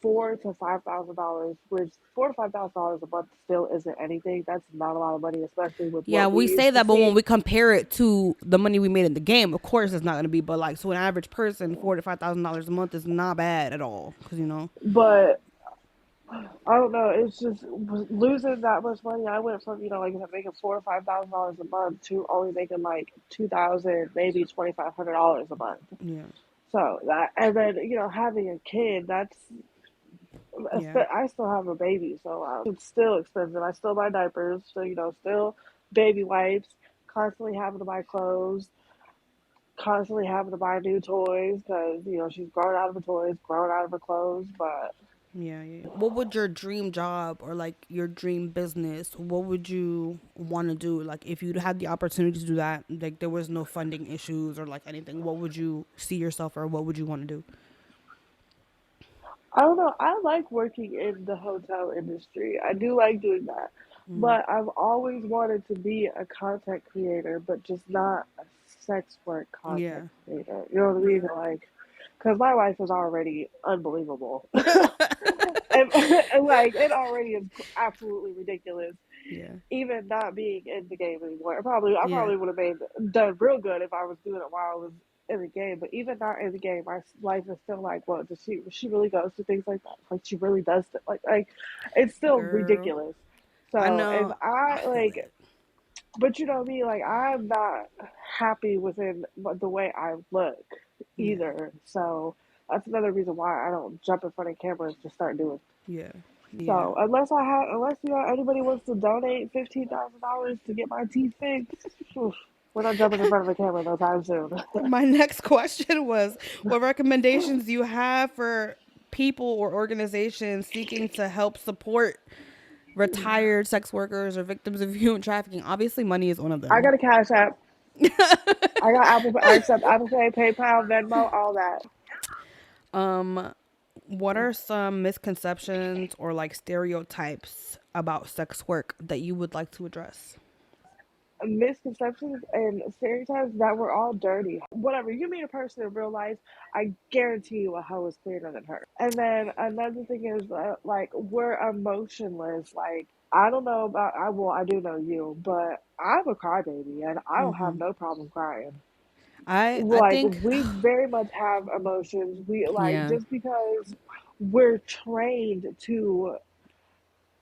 $4,000 to $5,000, which $4,000 to $5,000 a month still isn't anything. That's not a lot of money, especially with Yeah, what we we say used to that, but when see. we compare it to the money we made in the game, of course it's not going to be. But like, so an average person, $4,000 to $5,000 a month is not bad at all. Because But I don't know. It's just losing that much money. I went from like making $4,000 or $5,000 a month to only making like 2,000, maybe $2,500 a month. yeah, So that, and then having a kid, yeah, I still have a baby, so it's still expensive. I still buy diapers, so still baby wipes, constantly having to buy clothes, constantly having to buy new toys because she's growing out of her toys, growing out of her clothes, but. Yeah. What would your dream job or like your dream business, what would you want to do? Like if you had the opportunity to do that, like there was no funding issues or like anything, what would you see yourself or what would you want to do? I don't know. I like working in the hotel industry. I do like doing that. Mm, But I've always wanted to be a content creator, but just not a sex work content yeah. creator. You know what I mean? Yeah. Like, because my life is already unbelievable. And like, it already is absolutely ridiculous. Yeah. Even not being in the game anymore. I Yeah. probably would have done real good if I was doing it while I was in the game. But even not in the game, my life is still like, well, does she really goes to things like that? Like she really does like it's still Girl. ridiculous. I So if know. I I feel like, it. but you know me, like I'm not happy within the way I look Yeah. either. So that's another reason why I don't jump in front of cameras to start doing. Yeah. Yeah. So unless anybody wants to donate $15,000 to get my teeth fixed, we're not jumping in front of a camera no time soon. My next question was what recommendations do you have for people or organizations seeking to help support retired sex workers or victims of human trafficking? Obviously, money is one of I them. got a Cash App. I got Apple. I accept Apple Pay, PayPal, Venmo, all that. Um, what are some misconceptions or like stereotypes about sex work that you would like to address? Misconceptions and stereotypes that we're all dirty. Whatever, you meet a person in real life, I guarantee you a hoe is cleaner than her. And then another thing is like we're emotionless. Like I don't know about I do know you, but I'm a crybaby and I don't have Mm-hmm. no problem crying. I Like think, we very much have emotions. We like yeah. just because we're trained to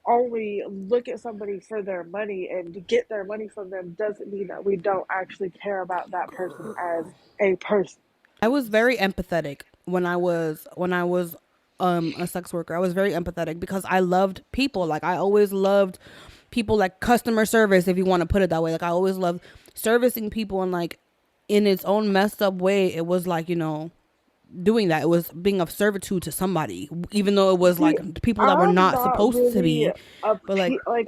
only look at somebody for their money and get their money from them doesn't mean that we don't actually care about that person as a person. I was very empathetic when I was a sex worker. I was very empathetic because I loved people. Like I always loved people, like customer service, if you want to put it that way. Like I always loved servicing people, and like in its own messed up way, it was like, doing that. It was being of servitude to somebody, even though it was See, like people that were I'm not not supposed to really be. But like, like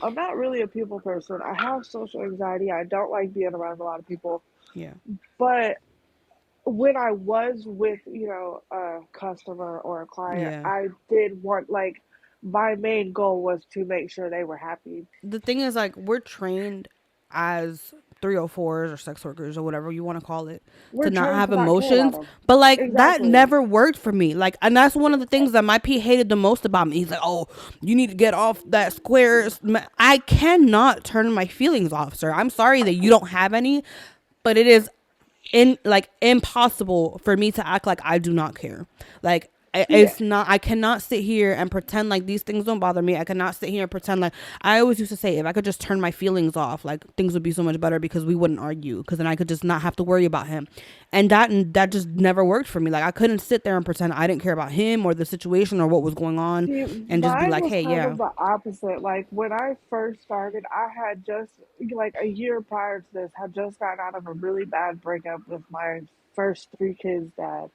I'm not really a people person. I have social anxiety. I don't like being around a lot of people. yeah, But when I was with, a customer or a client, yeah. I did want like my main goal was to make sure they were happy. The thing is, like, we're trained as 304s or sex workers or whatever you want to call it to We're not trained have to not care about emotions. them. But like that Exactly. never worked for me. Like, and that's one of the things that my P hated the most about me. He's like, "Oh, you need to get off that square." I cannot turn my feelings off, sir. I'm sorry that you don't have any, but it is impossible for me to act like I do not care. Like See, it's not. I cannot sit here and pretend like these things don't bother me. I cannot sit here and pretend like I always used to say, if I could just turn my feelings off, like things would be so much better because we wouldn't argue. Because then I could just not have to worry about him, and that just never worked for me. Like I couldn't sit there and pretend I didn't care about him or the situation or what was going on, See, and just be mine like, was hey, kind yeah, of the opposite. Like when I first started, I had just like a year prior to this, had just gotten out of a really bad breakup with my first three kids' dad.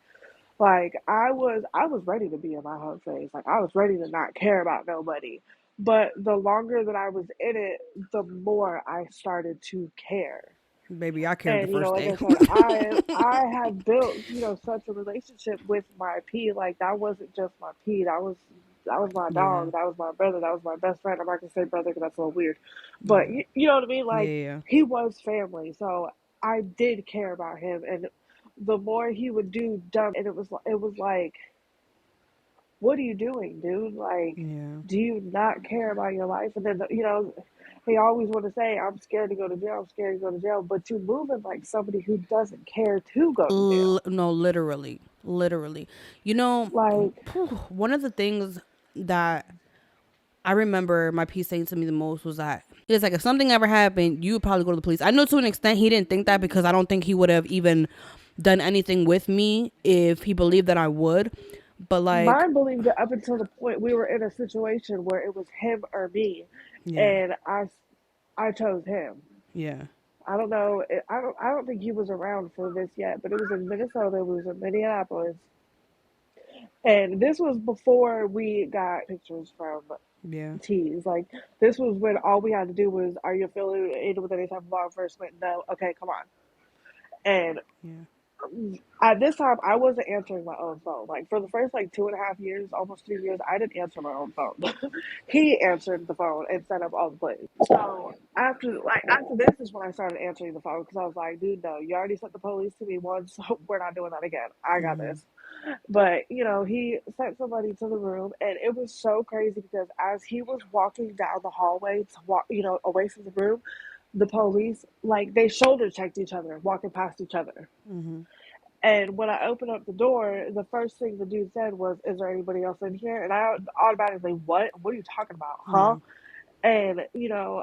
Like I was ready to be in my whole phase. Like I was ready to not care about nobody. But the longer that I was in it, the more I started to care. baby, I cared the And first like day. I said, I have built such a relationship with my P. Like that wasn't just my P. That was my Yeah, dog. That was my brother. That was my best friend. I'm not gonna say brother because that's a little weird, but yeah, you know what I mean. yeah, Like yeah. he was family, so I did care about him. And the more he would do dumb, and it was like, what are you doing, dude? Like, Yeah. do you not care about your life? And then they always want to say, I'm scared to go to jail. I'm scared to go to jail. But you're moving like somebody who doesn't care to go to jail. No, literally, literally. You know, Like, one of the things that I remember my piece saying to me the most was that it's like if something ever happened, you would probably go to the police. I know to an extent he didn't think that because I don't think he would have even done anything with me if he believed that I would. But like, mine believed that up until the point we were in a situation where it was him or me. yeah, And I chose him. yeah, I don't know. I don't think he was around for this yet, but it was in Minnesota. It was in Minneapolis. And this was before we got pictures from Yeah. teas. Like, this was when all we had to do was, are you affiliated with any type of law enforcement? No. Okay, come on. And Yeah. at this time, I wasn't answering my own phone. Like, for the first like 2.5 years, almost 3 years, I didn't answer my own phone. He answered the phone and set up all the plays. So after this is when I started answering the phone, because I was like, dude, no, you already sent the police to me once. So we're not doing that again. I got Mm-hmm. this. But he sent somebody to the room, and it was so crazy because as he was walking down the hallway to walk, away from the room, the police, like, they shoulder checked each other, walking past each other. Mm-hmm. And when I opened up the door, the first thing the dude said was, "Is there anybody else in here?" And I automatically, "What? What are you talking about, huh?" Yeah. And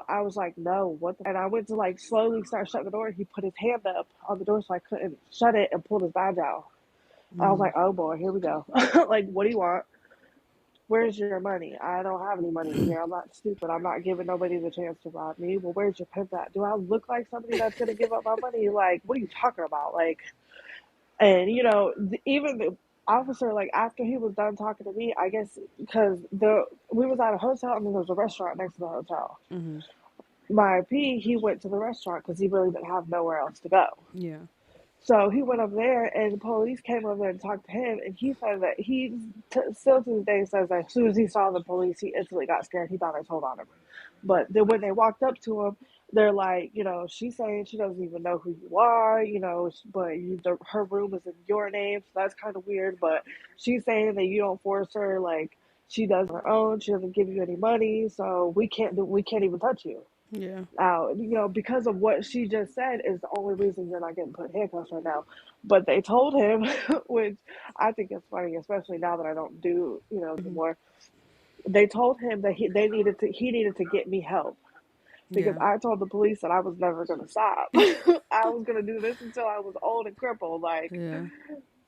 I was like, "No, what?" And I went to like slowly start shutting the door. He put his hand up on the door so I couldn't shut it, and pulled his badge out. I was Mm-hmm. like, "Oh boy, here we go." Like, what do you want? Where's your money? I don't have any money in here. I'm not stupid. I'm not giving nobody the chance to rob me. Well, where's your pen at? Do I look like somebody that's gonna give up my money? Like, what are you talking about? Like, and even the officer, like, after he was done talking to me, I guess because the we was at a hotel and then there was a restaurant next to the hotel. Mm-hmm. My P, he went to the restaurant because he really didn't have nowhere else to go. Yeah. So he went over there, and the police came over there and talked to him, and he said that still to this day says that as soon as he saw the police, he instantly got scared. He thought I told on him. But then when they walked up to him, they're like, she's saying she doesn't even know who you are, but her room is in your name, so that's kind of weird. But she's saying that you don't force her, like, she does on her own. She doesn't give you any money, so we can't even touch you. Yeah. Now, because of what she just said is the only reason you're not getting put in handcuffs right now. But they told him, which I think is funny, especially now that I don't do, Mm-hmm. anymore. They told him that he needed to get me help because Yeah. I told the police that I was never gonna stop. I was gonna do this until I was old and crippled, like, Yeah.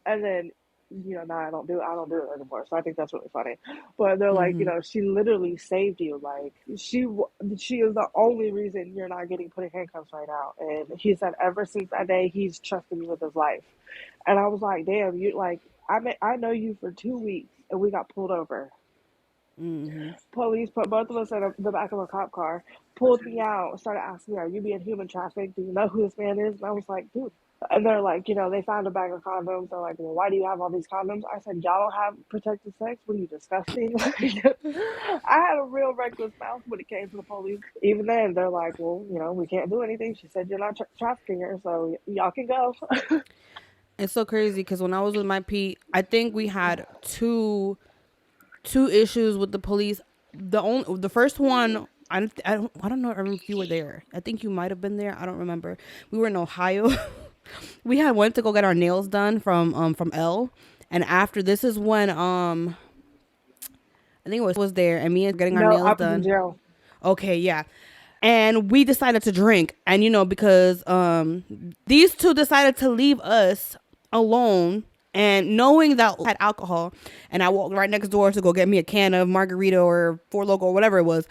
and then now I don't do it anymore. So I think that's really funny. But they're like, Mm-hmm. she literally saved you. Like, she is the only reason you're not getting put in handcuffs right now. And he said ever since that day he's trusted me with his life. And I was like, damn, you, like, I know you for 2 weeks and we got pulled over. Mm-hmm. Police put both of us in the back of a cop car, pulled me out, started asking me, "Are you being human trafficked? Do you know who this man is?" And I was like, "Dude." And they're like, they found a bag of condoms. They're like, "Well, why do you have all these condoms?" I said, "Y'all don't have protected sex? What are you, disgusting?" Like, I had a real reckless mouth when it came to the police. Even then, they're like, "Well, we can't do anything. She said you're not trafficking her, so y'all can go." It's so crazy because when I was with my Pete, I think we had two issues with the police. The first one, I don't know if you were there. I think you might have been there. I don't remember. We were in Ohio. We had went to go get our nails done from L, and after this is when I think it was there, and me and getting our No, nails I was in done. jail. Okay, yeah. And we decided to drink. And because these two decided to leave us alone, and knowing that I had alcohol, and I walked right next door to go get me a can of margarita or Four Loko or whatever it was,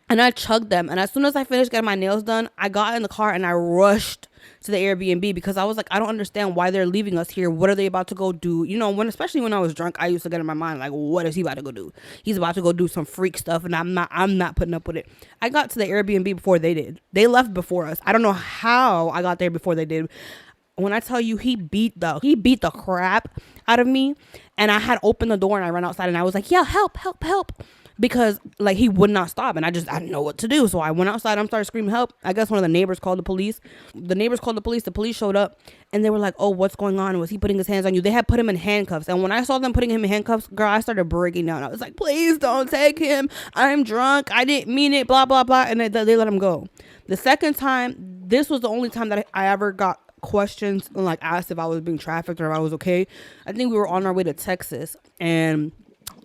and I chugged them. And as soon as I finished getting my nails done, I got in the car and I rushed to the Airbnb because I was like, I don't understand why they're leaving us here. What are they about to go do? Especially when I was drunk, I used to get in my mind like, what is he about to go do? He's about to go do some freak stuff, and I'm not putting up with it. I got to the Airbnb before they did. They left before us. I don't know how I got there before they did. When I tell you, he beat the crap out of me, and I had opened the door and I ran outside and I was like, yeah, help, help, help, because like he would not stop, and I didn't know what to do. So I went outside and started screaming help. I guess one of the neighbors called the police. The police showed up, and they were like, oh, what's going on? Was he putting his hands on you? They had put him in handcuffs, and when I saw them putting him in handcuffs, girl, I started breaking down. I was like, please don't take him. I'm drunk. I didn't mean it, blah blah blah. And they let him go. The second time, this was the only time that I ever got questions and like asked if I was being trafficked or if I was okay. I think we were on our way to Texas, and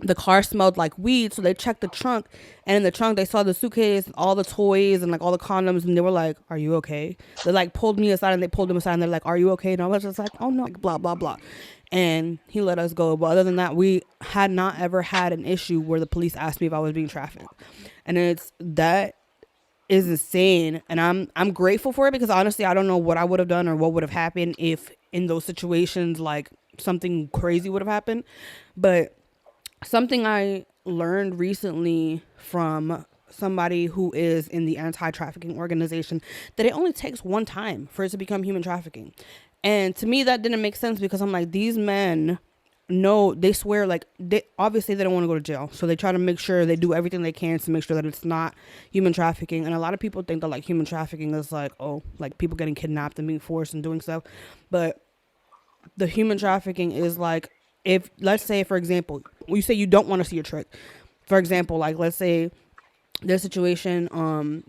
the car smelled like weed, so they checked the trunk, and in the trunk they saw the suitcase, all the toys, and like all the condoms, and they were like, are you okay? They like pulled me aside, and they pulled him aside, and they're like, are you okay? And I was just like, oh no, like, blah blah blah. And he let us go. But other than that, we had not ever had an issue where the police asked me if I was being trafficked. And it's that is insane, and I'm grateful for it, because honestly I don't know what I would have done or what would have happened if in those situations, like, something crazy would have happened. But something I learned recently from somebody who is in the anti-trafficking organization, that it only takes one time for it to become human trafficking. And to me that didn't make sense, because I'm like, these men, no, they swear, like, they obviously they don't want to go to jail, so they try to make sure they do everything they can to make sure that it's not human trafficking. And a lot of people think that like human trafficking is like, oh, like people getting kidnapped and being forced and doing stuff. But the human trafficking is like, if, let's say for example, you say you don't want to see a trick, for example, like let's say the situation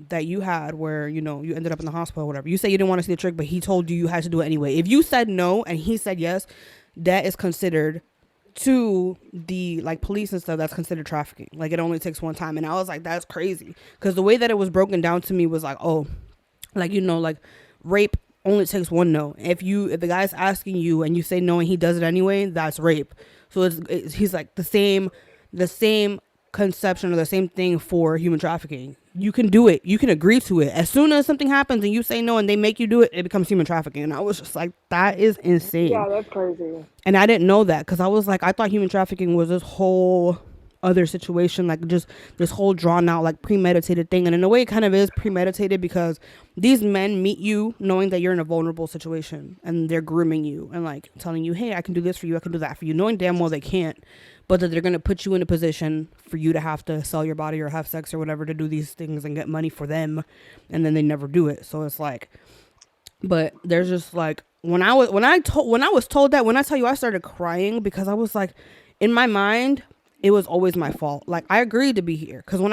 that you had where, you know, you ended up in the hospital or whatever, you say you didn't want to see the trick, but he told you you had to do it anyway. If you said no and he said yes, that is considered, to the like police and stuff, that's considered trafficking. Like it only takes one time. And I was like, that's crazy, because the way that it was broken down to me was like, oh, like, you know, like rape only takes one no. If the guy's asking you and you say no and he does it anyway, that's rape. So he's like the same conception or the same thing for human trafficking. You can do it, you can agree to it. As soon as something happens and you say no and they make you do it, it becomes human trafficking. And I was just like, that is insane. Yeah, that's crazy. And I didn't know that, because I was like, I thought human trafficking was this whole other situation, like just this whole drawn out, like premeditated thing. And in a way it kind of is premeditated, because these men meet you knowing that you're in a vulnerable situation, and they're grooming you and like telling you, hey, I can do this for you, I can do that for you, knowing damn well they can't, but that they're going to put you in a position for you to have to sell your body or have sex or whatever to do these things and get money for them, and then they never do it. So it's like, but there's just like, when I was told that, when I tell you I started crying, because I was like, in my mind it was always my fault. Like I agreed to be here, because when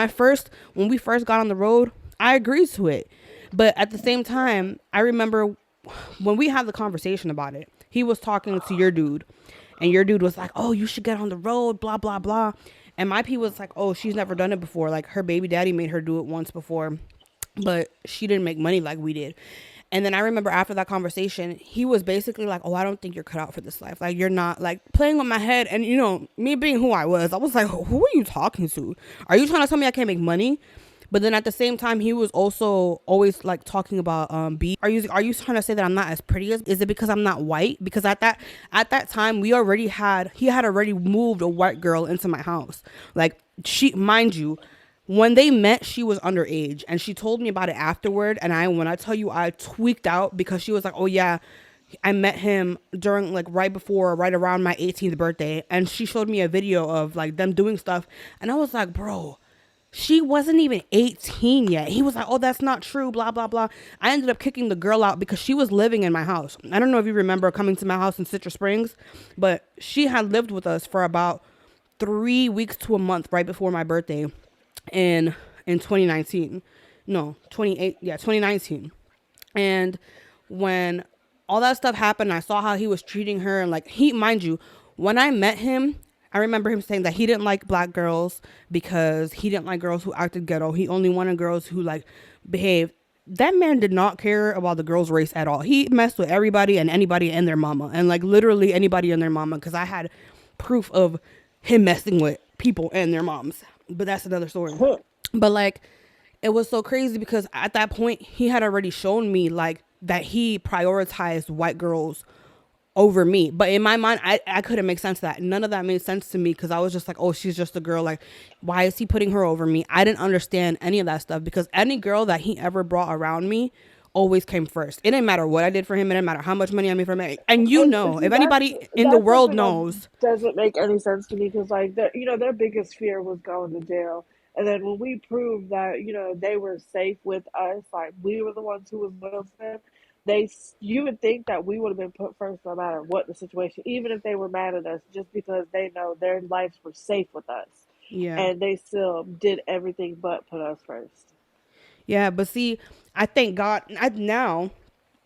we first got on the road, I agreed to it. But at the same time, I remember when we had the conversation about it, he was talking to your dude, and your dude was like, oh, you should get on the road, blah blah blah. And my P was like, oh, she's never done it before, like her baby daddy made her do it once before, but she didn't make money like we did. And then I remember after that conversation, he was basically like, oh, I don't think you're cut out for this life. Like, you're not, like, playing with my head. And, you know, me being who I was like, who are you talking to? Are you trying to tell me I can't make money? But then at the same time, he was also always like talking about are you trying to say that I'm not as pretty as, is it because I'm not white? Because at that time he had already moved a white girl into my house. Like, mind you, when they met, she was underage, and she told me about it afterward. And when I tell you, I tweaked out, because she was like, oh yeah, I met him during like right around my 18th birthday. And she showed me a video of like them doing stuff. And I was like, bro, she wasn't even 18 yet. He was like, oh, that's not true, blah, blah, blah. I ended up kicking the girl out because she was living in my house. I don't know if you remember coming to my house in Citrus Springs, but she had lived with us for about 3 weeks to a month right before my birthday in 2019. No, 2019. And when all that stuff happened, I saw how he was treating her. And like, mind you, when I met him, I remember him saying that he didn't like black girls because he didn't like girls who acted ghetto. He only wanted girls who like behaved. That man did not care about the girl's race at all. He messed with everybody and anybody and their mama, and like literally anybody and their mama, because I had proof of him messing with people and their moms. But that's another story. But like, it was so crazy because at that point he had already shown me like that he prioritized white girls over me. But in my mind, I couldn't make sense of that. None of that made sense to me, because I was just like, oh, she's just a girl. Like, why is he putting her over me? I didn't understand any of that stuff, because any girl that he ever brought around me always came first. It didn't matter what I did for him. It didn't matter how much money I made for him. And you know, if anybody in the world knows, doesn't make any sense to me, because like their biggest fear was going to jail. And then when we proved that, they were safe with us, like we were the ones who was with them, you would think that we would have been put first no matter what the situation, even if they were mad at us, just because they know their lives were safe with us. yeah. And they still did everything but put us first. Yeah, but see, I thank God.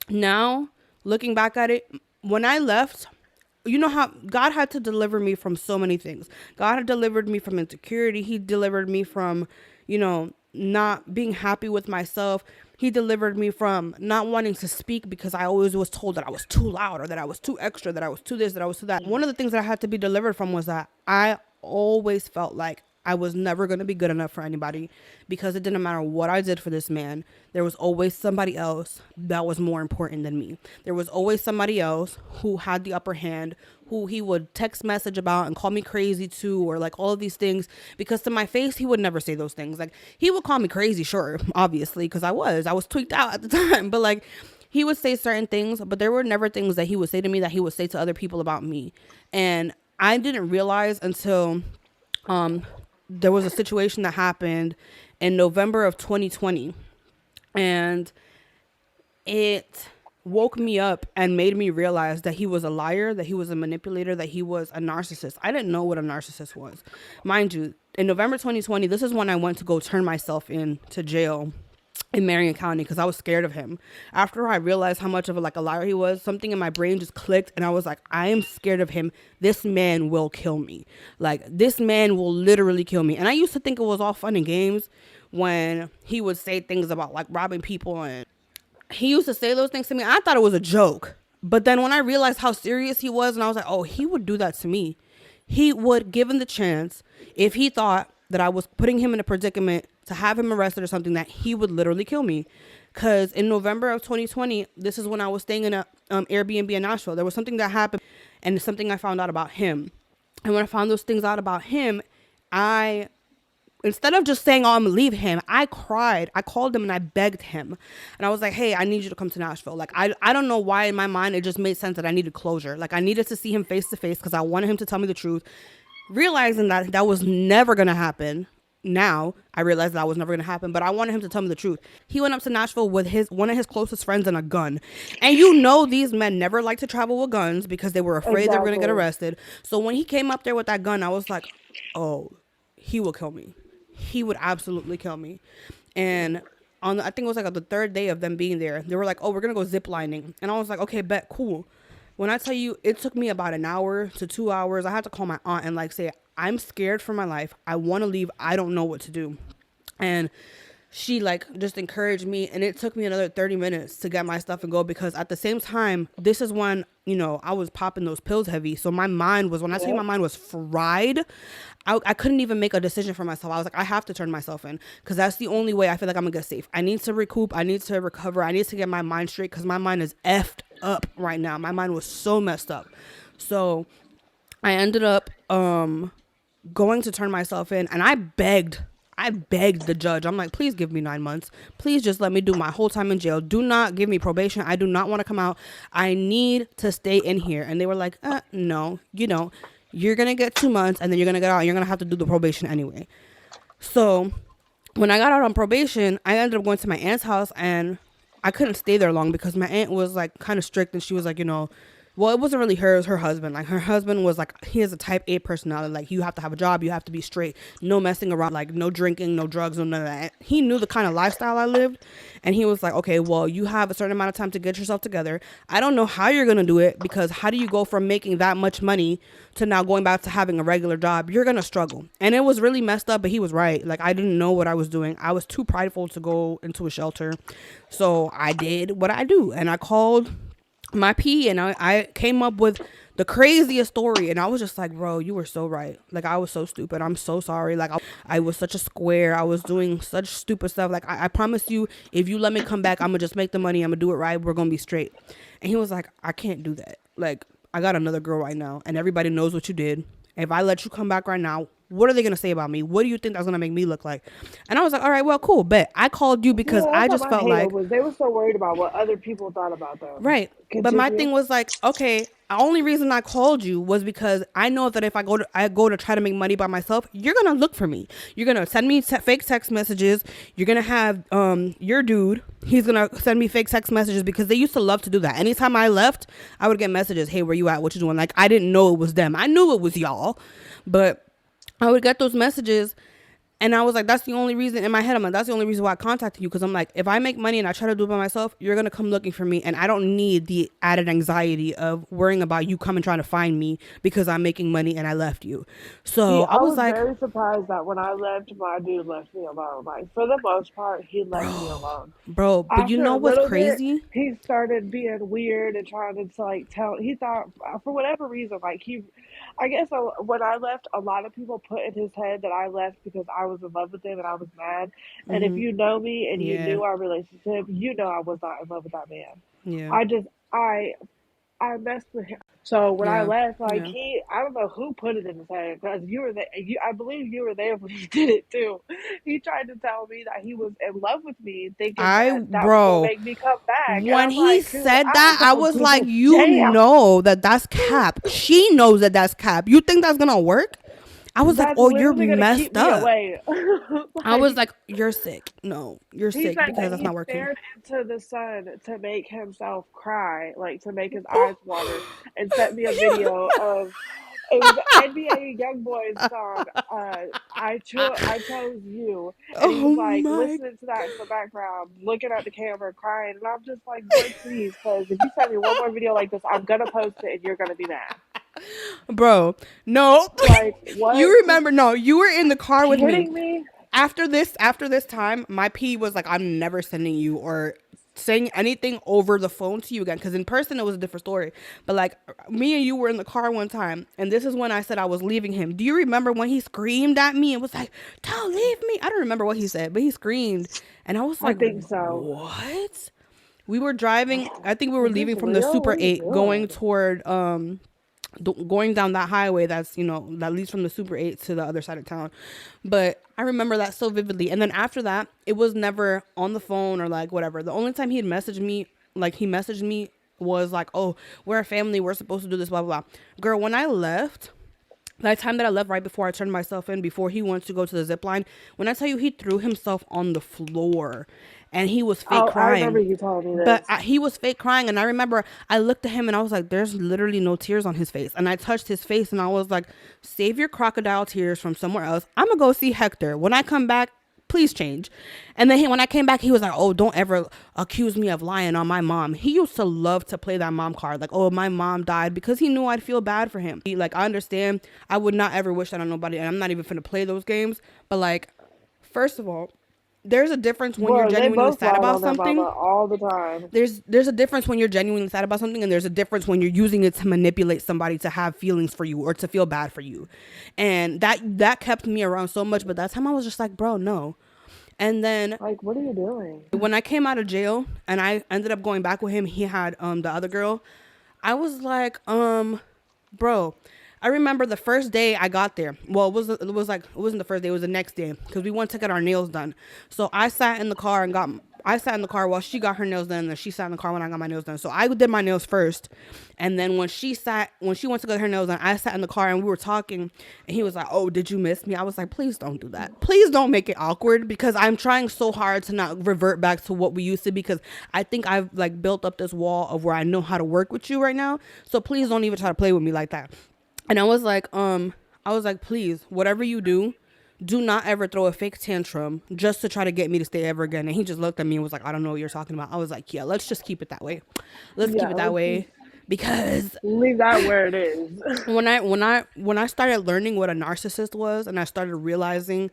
Now, looking back at it, when I left, you know how God had to deliver me from so many things. God had delivered me from insecurity. He delivered me from, not being happy with myself. He delivered me from not wanting to speak because I always was told that I was too loud, or that I was too extra, that I was too this, that I was too that. One of the things that I had to be delivered from was that I always felt like I was never going to be good enough for anybody because it didn't matter what I did for this man. There was always somebody else that was more important than me. There was always somebody else who had the upper hand, who he would text message about and call me crazy too, or like all of these things, because to my face, he would never say those things. Like, he would call me crazy, sure, obviously, because I was tweaked out at the time, but like, he would say certain things, but there were never things that he would say to me that he would say to other people about me. And I didn't realize until there was a situation that happened in November of 2020, and it woke me up and made me realize that he was a liar, that he was a manipulator, that he was a narcissist. I didn't know what a narcissist was. Mind you, in November 2020, this is when I went to go turn myself in to jail in Marion County because I was scared of him. After I realized how much of a liar he was, something in my brain just clicked and I was like, I am scared of him. This man will kill me. Like, this man will literally kill me. And I used to think it was all fun and games when he would say things about like robbing people, and he used to say those things to me. I thought it was a joke. But then when I realized how serious he was, and I was like, oh, he would do that to me. He would, given the chance, if he thought that I was putting him in a predicament to have him arrested or something, that he would literally kill me. Because in November of 2020, this is when I was staying in a Airbnb in Nashville. There was something that happened, and it's something I found out about him. And when I found those things out about him, instead of just saying, oh, I'm gonna leave him, I cried. I called him and I begged him. And I was like, hey, I need you to come to Nashville. Like, I don't know why in my mind it just made sense that I needed closure. Like, I needed to see him face to face because I wanted him to tell me the truth. Realizing that that was never going to happen. Now I realized that was never going to happen, but I wanted him to tell me the truth. He went up to Nashville with one of his closest friends and a gun. And you know, these men never like to travel with guns because they were afraid they were going to get arrested. So when he came up there with that gun, I was like, oh, he will kill me. He would absolutely kill me. And I think it was like on the third day of them being there, they were like, oh, we're going to go zip lining. And I was like, okay, bet, cool. When I tell you, it took me about an hour to 2 hours. I had to call my aunt and like say, I'm scared for my life. I want to leave. I don't know what to do. And she like just encouraged me. And it took me another 30 minutes to get my stuff and go, because at the same time, this is when, you know, I was popping those pills heavy. So my mind was, when I tell you my mind was fried, I couldn't even make a decision for myself. I was like, I have to turn myself in because that's the only way I feel like I'm going to get safe. I need to recoup. I need to recover. I need to get my mind straight because my mind is effed up right now. My mind was so messed up. So I ended up going to turn myself in, and I begged the judge. I'm like, please give me 9 months. Please just let me do my whole time in jail. Do not give me probation. I do not want to come out. I need to stay in here. And they were like, no, you know, you're going to get 2 months and then you're going to get out and you're going to have to do the probation anyway. So when I got out on probation, I ended up going to my aunt's house, and I couldn't stay there long because my aunt was like kind of strict, and she was like, you know, well, it wasn't really her, it was her husband. Like, her husband was like, he has a type A personality. Like, you have to have a job, you have to be straight, no messing around, like no drinking, no drugs, no none of that. He knew the kind of lifestyle I lived, and he was like, okay, well, you have a certain amount of time to get yourself together. I don't know how you're gonna do it, because how do you go from making that much money to now going back to having a regular job? You're gonna struggle. And it was really messed up, but he was right. Like, I didn't know what I was doing. I was too prideful to go into a shelter. So I did what I do, and I called my P, and I came up with the craziest story, and I was just like, bro, you were so right. Like, I was so stupid. I'm so sorry. Like, I was such a square. I was doing such stupid stuff. Like, I promise you, if you let me come back, I'm gonna just make the money. I'm gonna do it right. We're gonna be straight. And he was like, I can't do that. Like, I got another girl right now, and everybody knows what you did. If I let you come back right now, what are they going to say about me? What do you think that's going to make me look like? And I was like, all right, well, cool. Bet I called you because I just felt like they were so worried about what other people thought about them. Right. Continue. But my thing was like, okay, the only reason I called you was because I know that if I go to try to make money by myself, you're going to look for me. You're going to send me fake text messages. You're going to have your dude. He's going to send me fake text messages, because they used to love to do that. Anytime I left, I would get messages. Hey, where you at? What you doing? Like, I didn't know it was them. I knew it was y'all, but I would get those messages, And I was like, that's the only reason in my head. I'm like, that's the only reason why I contacted you. Cause I'm like, if I make money and I try to do it by myself, you're going to come looking for me. And I don't need the added anxiety of worrying about you coming trying to find me because I'm making money and I left you. See, So I I was was like, very surprised that when I left, my dude left me alone. Like, for the most part, he left me bro, alone. bro, but you After know a what's little bit, crazy? he started being weird and trying to like tell. He thought, for whatever reason, like I guess when I left, a lot of people put in his head that I left because I was in love with him and I was mad. And if Mm-hmm. you know me and you Yeah. knew our relationship, you know I was not in love with that man. Yeah. I just, I messed with him. So when I Yeah. left, like Yeah. I don't know who put it in his head because you were there. I believe you were there when he did it too. He tried to tell me that he was in love with me, thinking that that was gonna Bro, make me come back. And when I'm he like, dude, said I that, I don't was give like, a you damn. know that that's cap. She knows that that's cap. You think that's gonna work? I was like, That's oh, you're literally gonna keep messed me up. away. I was Like like, you're sick. No, you're he sick said because that that's he not working. stared into the sun to make himself cry, like to make his eyes Oh, water, and sent me a you, video of it was an NBA YoungBoy song. I chose you, and he oh was like my, listening to that in the background, looking at the camera, crying, and I'm just like, boy, please, because if you send me one more video like this, I'm gonna post it, and you're gonna be mad. bro, no. Like what? You remember? No, you were in the car with me. Kidding me? After this time, my P was like, I'm never sending you or saying anything over the phone to you again. Because in person, it was a different story. But like, me and you were in the car one time, and this is when I said I was leaving him. Do you remember when he screamed at me and was like, "Don't leave me"? I don't remember what he said, but he screamed, and I was I like, think so. what? We were driving. I think we were Is this leaving from the real? Super What are you 8 going doing? toward going down that highway that's that leads from the Super 8 to the other side of town. But I remember that so vividly. And then after that, it was never on the phone or like whatever. The only time he had messaged me, like he messaged me, was like, oh, we're a family, we're supposed to do this, blah blah blah. Girl, when I left, that time that I left right before I turned myself in, before he went to go to the zip line, when I tell you he threw himself on the floor and he was fake Oh, I remember crying. you telling me But this. he was fake crying. And I remember I looked at him and I was like, there's literally no tears on his face. And I touched his face and I was like, save your crocodile tears from somewhere else. I'm going to go see Hector. When I come back, please change. And then when I came back, he was like, oh, don't ever accuse me of lying on my mom. He used to love to play that mom card. Like, oh, my mom died, because he knew I'd feel bad for him. Like, I understand. I would not ever wish that on nobody. And I'm not even finna play those games. But like, first of all, there's a difference when you're Bro, they genuinely both sad lied about on their mama something. all the time. There's a difference when you're genuinely sad about something, and there's a difference when you're using it to manipulate somebody to have feelings for you or to feel bad for you. And that kept me around so much. But that time I was just like, bro, no. And then Like, what are you doing? when I came out of jail and I ended up going back with him, he had the other girl. I was like, bro, I remember the first day I got there. Well, it wasn't the first day, it was the next day, because we went to get our nails done. So I sat in the car while she got her nails done, and then she sat in the car when I got my nails done. So I did my nails first, and then when she went to get her nails done, I sat in the car and we were talking, and he was like, "Oh, did you miss me?" I was like, "Please don't do that. Please don't make it awkward, because I'm trying so hard to not revert back to what we used to, because I think I've like built up this wall of where I know how to work with you right now. So please don't even try to play with me like that." And I was like, please, whatever you do not ever throw a fake tantrum just to try to get me to stay ever again. And he just looked at me and was like, I don't know what you're talking about. I was like, yeah, let's just keep it that way. Let's keep Yeah, it that let's way. just Because leave that where it is. when I started learning what a narcissist was, and I started realizing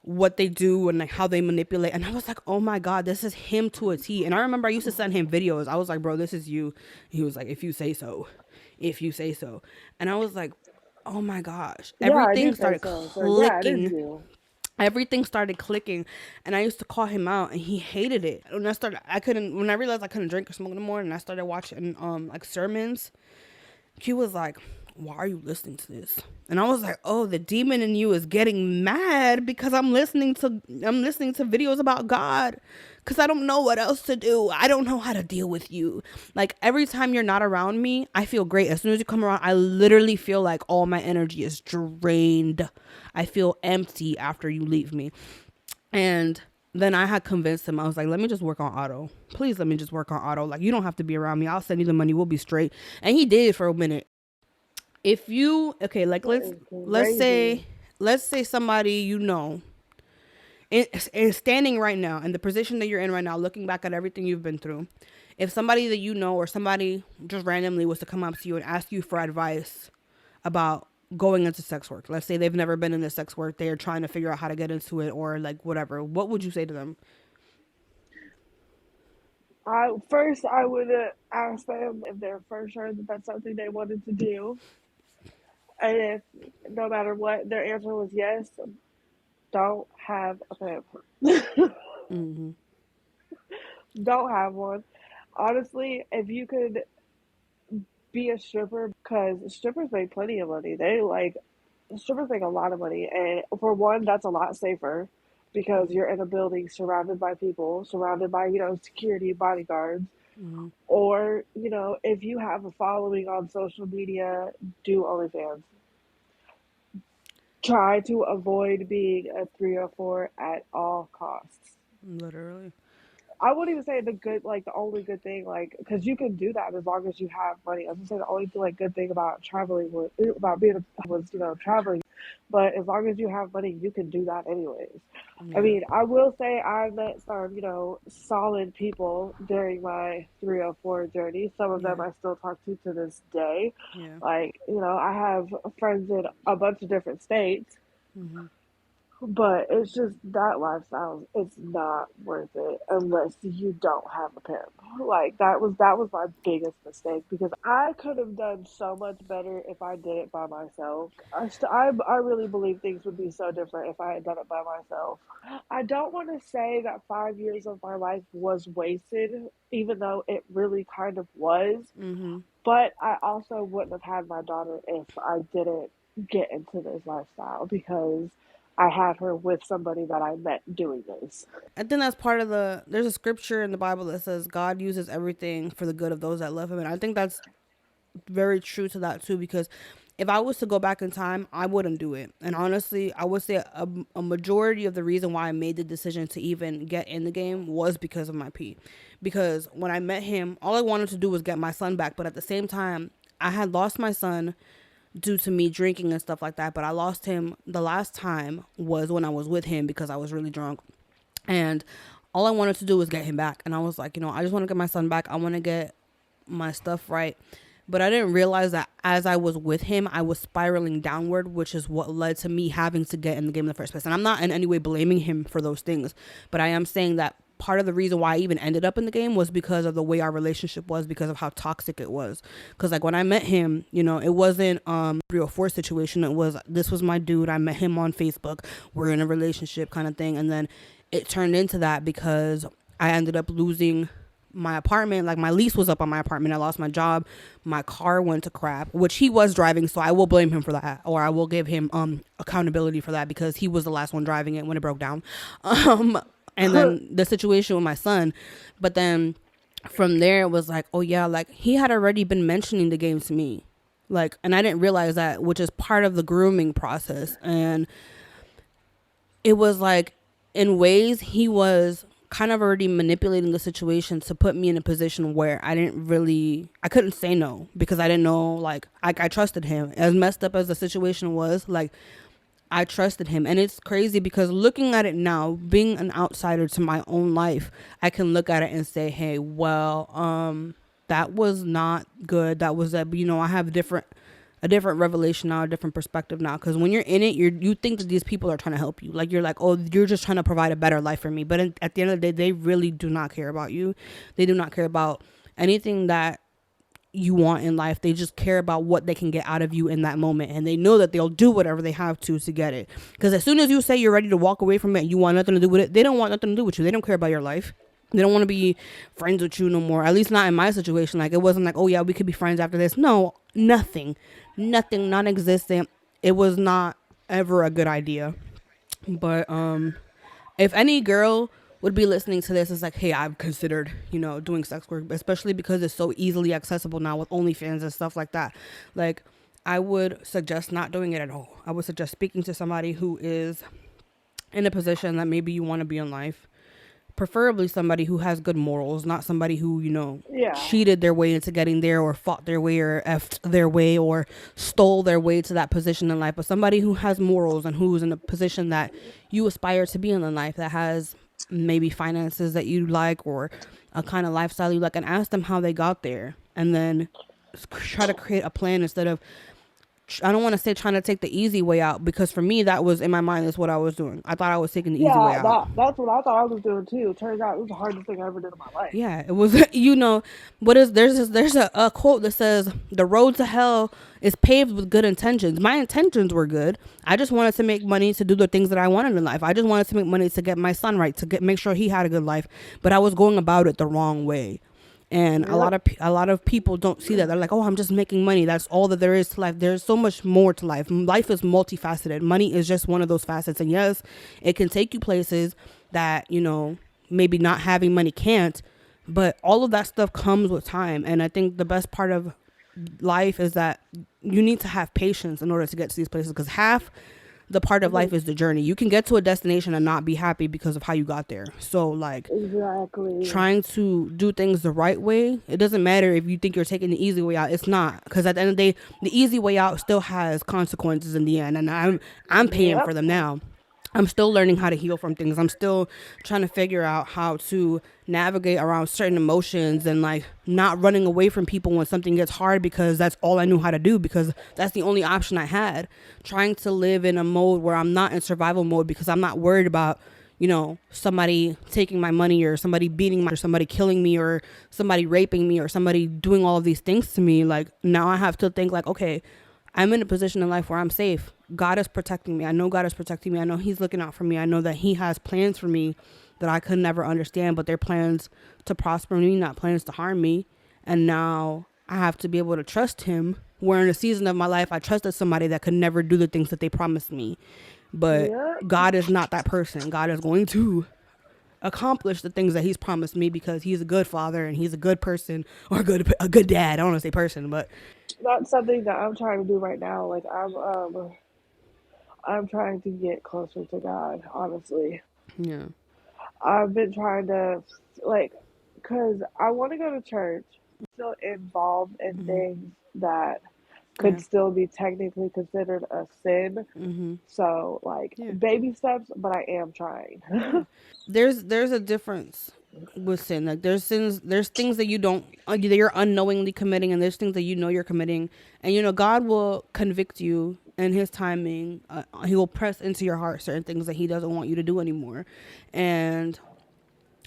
what they do and like how they manipulate, and I was like, oh my god, this is him to a T. And I remember I used to send him videos. I was like, bro, this is you. He was like, if you say so, if you say so. And I was like, oh my gosh, Yeah, I everything did say started so. So yeah, it is clicking. you. Everything started clicking, and I used to call him out and he hated it. When I realized I couldn't drink or smoke anymore, and I started watching like sermons, he was like, why are you listening to this? And I was like, oh, the demon in you is getting mad because I'm listening to videos about God, because I don't know what else to do. I don't know how to deal with you. Like, every time you're not around me, I feel great. As soon as you come around, I literally feel like all my energy is drained. I feel empty after you leave me. And then I had convinced him. I was like, let me just work on auto. Please let me just work on auto. Like, you don't have to be around me. I'll send you the money. We'll be straight. And he did for a minute. If you, okay, like That let's is let's crazy. say let's say somebody, in standing right now in the position that you're in right now, looking back at everything you've been through, if somebody that you know or somebody just randomly was to come up to you and ask you for advice about going into sex work, let's say they've never been into sex work, they're trying to figure out how to get into it or like whatever, what would you say to them? I would ask them if they're for sure that that's something they wanted to do, and if no matter what their answer was yes, don't have a pimp. Mm-hmm. Don't have one. Honestly, if you could be a stripper, because strippers make plenty of money. They like strippers make a lot of money, and for one, that's a lot safer because you're in a building surrounded by people, surrounded by security bodyguards. Mm-hmm. Or if you have a following on social media, do OnlyFans. Try to avoid being a 304 at all costs. Literally. I wouldn't even say the good, like the only good thing, like because you can do that as long as you have money. I was gonna say the only like good thing about traveling was about being was traveling, but as long as you have money, you can do that anyways. I Yeah. mean, I will say I met some solid people during my 304 journey. Some of them Yeah. I still talk to this day. Yeah. Like I have friends in a bunch of different states, Mm-hmm. but it's just that lifestyle. It's not worth it unless you don't have a pimp. Like that was my biggest mistake because I could have done so much better if I did it by myself. I really believe things would be so different if I had done it by myself. I don't want to say that 5 years of my life was wasted, even though it really kind of was. Mm-hmm. But I also wouldn't have had my daughter if I didn't get into this lifestyle because I had her with somebody that I met doing this. I think that's part of there's a scripture in the Bible that says God uses everything for the good of those that love him. And I think that's very true to that too, because if I was to go back in time, I wouldn't do it. And honestly, I would say a majority of the reason why I made the decision to even get in the game was because of my pee. Because when I met him, all I wanted to do was get my son back. But at the same time, I had lost my son due to me drinking and stuff like that. But I lost him the last time was when I was with him because I was really drunk. And all I wanted to do was get him back. And I was like, I just want to get my son back. I want to get my stuff right. But I didn't realize that as I was with him, I was spiraling downward, which is what led to me having to get in the game in the first place. And I'm not in any way blaming him for those things, but I am saying that part of the reason why I even ended up in the game was because of the way our relationship was, because of how toxic it was. Because like when I met him, it wasn't 3 or 4 situation. This was my dude. I met him on Facebook. We're in a relationship kind of thing, and then it turned into that because I ended up losing my apartment. Like my lease was up on my apartment. I lost my job. My car went to crap, which he was driving, so I will blame him for that, or I will give him accountability for that because he was the last one driving it when it broke down. And then the situation with my son, but then from there it was like, oh yeah, like he had already been mentioning the game to me, like, and I didn't realize that, which is part of the grooming process. And it was like in ways he was kind of already manipulating the situation to put me in a position where I couldn't say no because I didn't know, like I trusted him. As messed up as the situation was, like I trusted him. And it's crazy because looking at it now, being an outsider to my own life, I can look at it and say, hey, well, that was not good. That was that, I have a different revelation now, a different perspective now. Because when you're in it, you think that these people are trying to help you. Like you're like, oh, you're just trying to provide a better life for me. But at the end of the day, they really do not care about you. They do not care about anything that you want in life. They just care about what they can get out of you in that moment, and they know that they'll do whatever they have to get it. Because as soon as you say you're ready to walk away from it and you want nothing to do with it, they don't want nothing to do with you. They don't care about your life. They don't want to be friends with you no more. At least not in my situation. Like it wasn't like, oh yeah, we could be friends after this. No, nothing, non-existent. It was not ever a good idea. But if any girl would be listening to this, it's like, hey, I've considered, doing sex work, especially because it's so easily accessible now with OnlyFans and stuff like that. Like, I would suggest not doing it at all. I would suggest speaking to somebody who is in a position that maybe you want to be in life. preferably somebody who has good morals, not somebody who, Yeah. cheated their way into getting there, or fought their way, or effed their way, or stole their way to that position in life, but somebody who has morals and who's in a position that you aspire to be in life, that has maybe finances that you like, or a kind of lifestyle you like, and ask them how they got there, and then try to create a plan instead of, I don't want to say trying to take the easy way out, because for me, that was in my mind, is what I was doing. I thought I was taking the easy way Yeah, out. that's what I thought I was doing too. Turns out it was the hardest thing I ever did in my life. Yeah, it was. What is there's a quote that says, "The road to hell is paved with good intentions." My intentions were good. I just wanted to make money to do the things that I wanted in life. I just wanted to make money to get my son right, to make sure he had a good life. But I was going about it the wrong way. And a lot Yep. of people don't see that. They're like, "Oh, I'm just making money. That's all that there is to life." There's so much more to life. Life is multifaceted. Money is just one of those facets. And yes, it can take you places that, maybe not having money can't. But all of that stuff comes with time. And I think the best part of life is that you need to have patience in order to get to these places, because half the part of life is the journey. You can get to a destination and not be happy because of how you got there. So, like, Exactly. trying to do things the right way, it doesn't matter if you think you're taking the easy way out. It's not, because at the end of the day, the easy way out still has consequences in the end, and I'm paying Yep. for them now. I'm still learning how to heal from things. I'm still trying to figure out how to navigate around certain emotions, and like not running away from people when something gets hard, because that's all I knew how to do, because that's the only option I had. Trying to live in a mode where I'm not in survival mode, because I'm not worried about, somebody taking my money, or somebody beating me, or somebody killing me, or somebody raping me, or somebody doing all of these things to me. Like, now I have to think like, okay, I'm in a position in life where I'm safe. God is protecting me. I know God is protecting me. I know he's looking out for me. I know that he has plans for me that I could never understand, but they're plans to prosper me, not plans to harm me. And now I have to be able to trust him. Where in a season of my life, I trusted somebody that could never do the things that they promised me. But Yep. God is not that person. God is going to accomplish the things that he's promised me, because he's a good father, and he's a good person, or a good dad. I don't want to say person, but That's something that I'm trying to do right now. Like I'm trying to get closer to God, honestly. yeah. I've been trying to, like, because I want to go to church, still involved in Mm-hmm. things that Yeah. could still be technically considered a sin. Mm-hmm. So, like, Yeah. baby steps, but I am trying. Yeah. There's a difference with sin. Like, there's things that you don't, that you're unknowingly committing, and there's things that you're committing, and God will convict you in his timing. He will press into your heart certain things that he doesn't want you to do anymore, and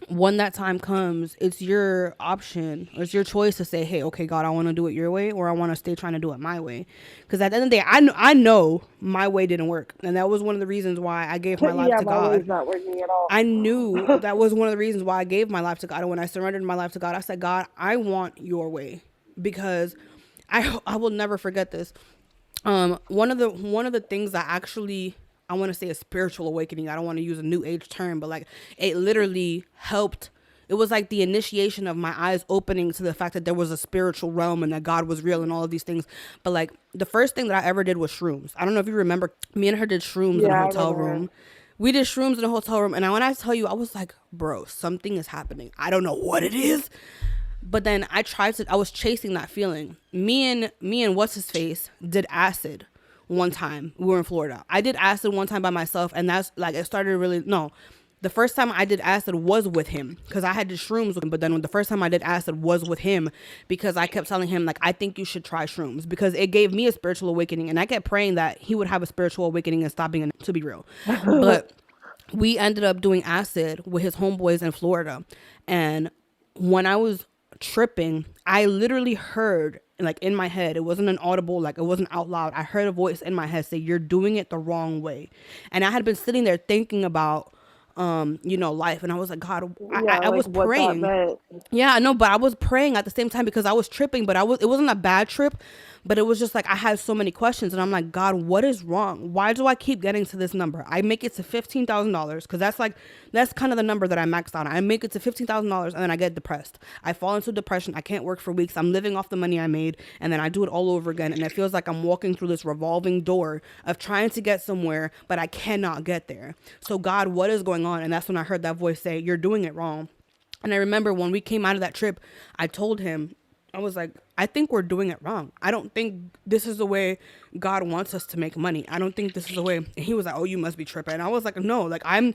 when that time comes, it's your option. It's your choice to say, "Hey, okay, God, I want to do it your way, or I want to stay trying to do it my way." Because at the end of the day, I know my way didn't work, and that was one of the reasons why I gave my life Yeah, to my way God. is not working at all. I knew that was one of the reasons why I gave my life to God. And when I surrendered my life to God, I said, "God, I want your way," because I will never forget this. One of the things that actually, I want to say, a spiritual awakening. I don't want to use a new age term, but like, it literally helped. It was like the initiation of my eyes opening to the fact that there was a spiritual realm, and that God was real, and all of these things. But like, the first thing that I ever did was shrooms. I don't know if you remember, me and her did shrooms in a Yeah, I hotel remember. room. We did shrooms in a hotel room, and when I tell you, I was like, "Bro, something is happening. I don't know what it is." But then I was chasing that feeling. Me and what's his face did acid one time. We were in Florida. I did acid one time by myself, and that's like, it started really, no. The first time I did acid was with him, because I had the shrooms with him. But then the first time I did acid was with him, because I kept telling him, like, I think you should try shrooms, because it gave me a spiritual awakening, and I kept praying that he would have a spiritual awakening and stop being, to be real. But we ended up doing acid with his homeboys in Florida. And when I was tripping, I literally heard, like, in my head, it wasn't an audible, like, it wasn't out loud. I heard a voice in my head say, "You're doing it the wrong way." And I had been sitting there thinking about, life. And I was like, "God," Yeah, I like was what that praying. meant. Yeah, I know, but I was praying at the same time, because I was tripping, but it wasn't a bad trip, But it was just like I had so many questions, and I'm like, God, what is wrong? Why do I keep getting to this number? I make it to $15,000 because that's kind of the number that I maxed out. I make it to $15,000 and then I get depressed. I fall into depression. I can't work for weeks. I'm living off the money I made, and then I do it all over again. And it feels like I'm walking through this revolving door of trying to get somewhere, but I cannot get there. So God, what is going on? And that's when I heard that voice say, you're doing it wrong. And I remember when we came out of that trip, I told him, I was like, I think we're doing it wrong. I don't think this is the way God wants us to make money. I don't think this is the way. And he was like, oh, you must be tripping. And I was like, no, like I'm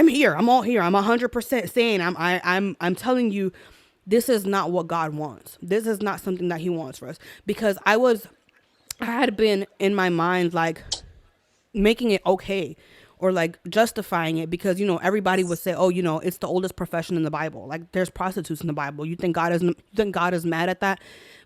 here. I'm all here. I'm 100% saying I'm telling you, this is not what God wants. This is not something that he wants for us. Because I had been in my mind, like making it okay, or like justifying it, because, you know, everybody would say, oh, you know, it's the oldest profession in the Bible. Like there's prostitutes in the Bible. You think God is mad at that?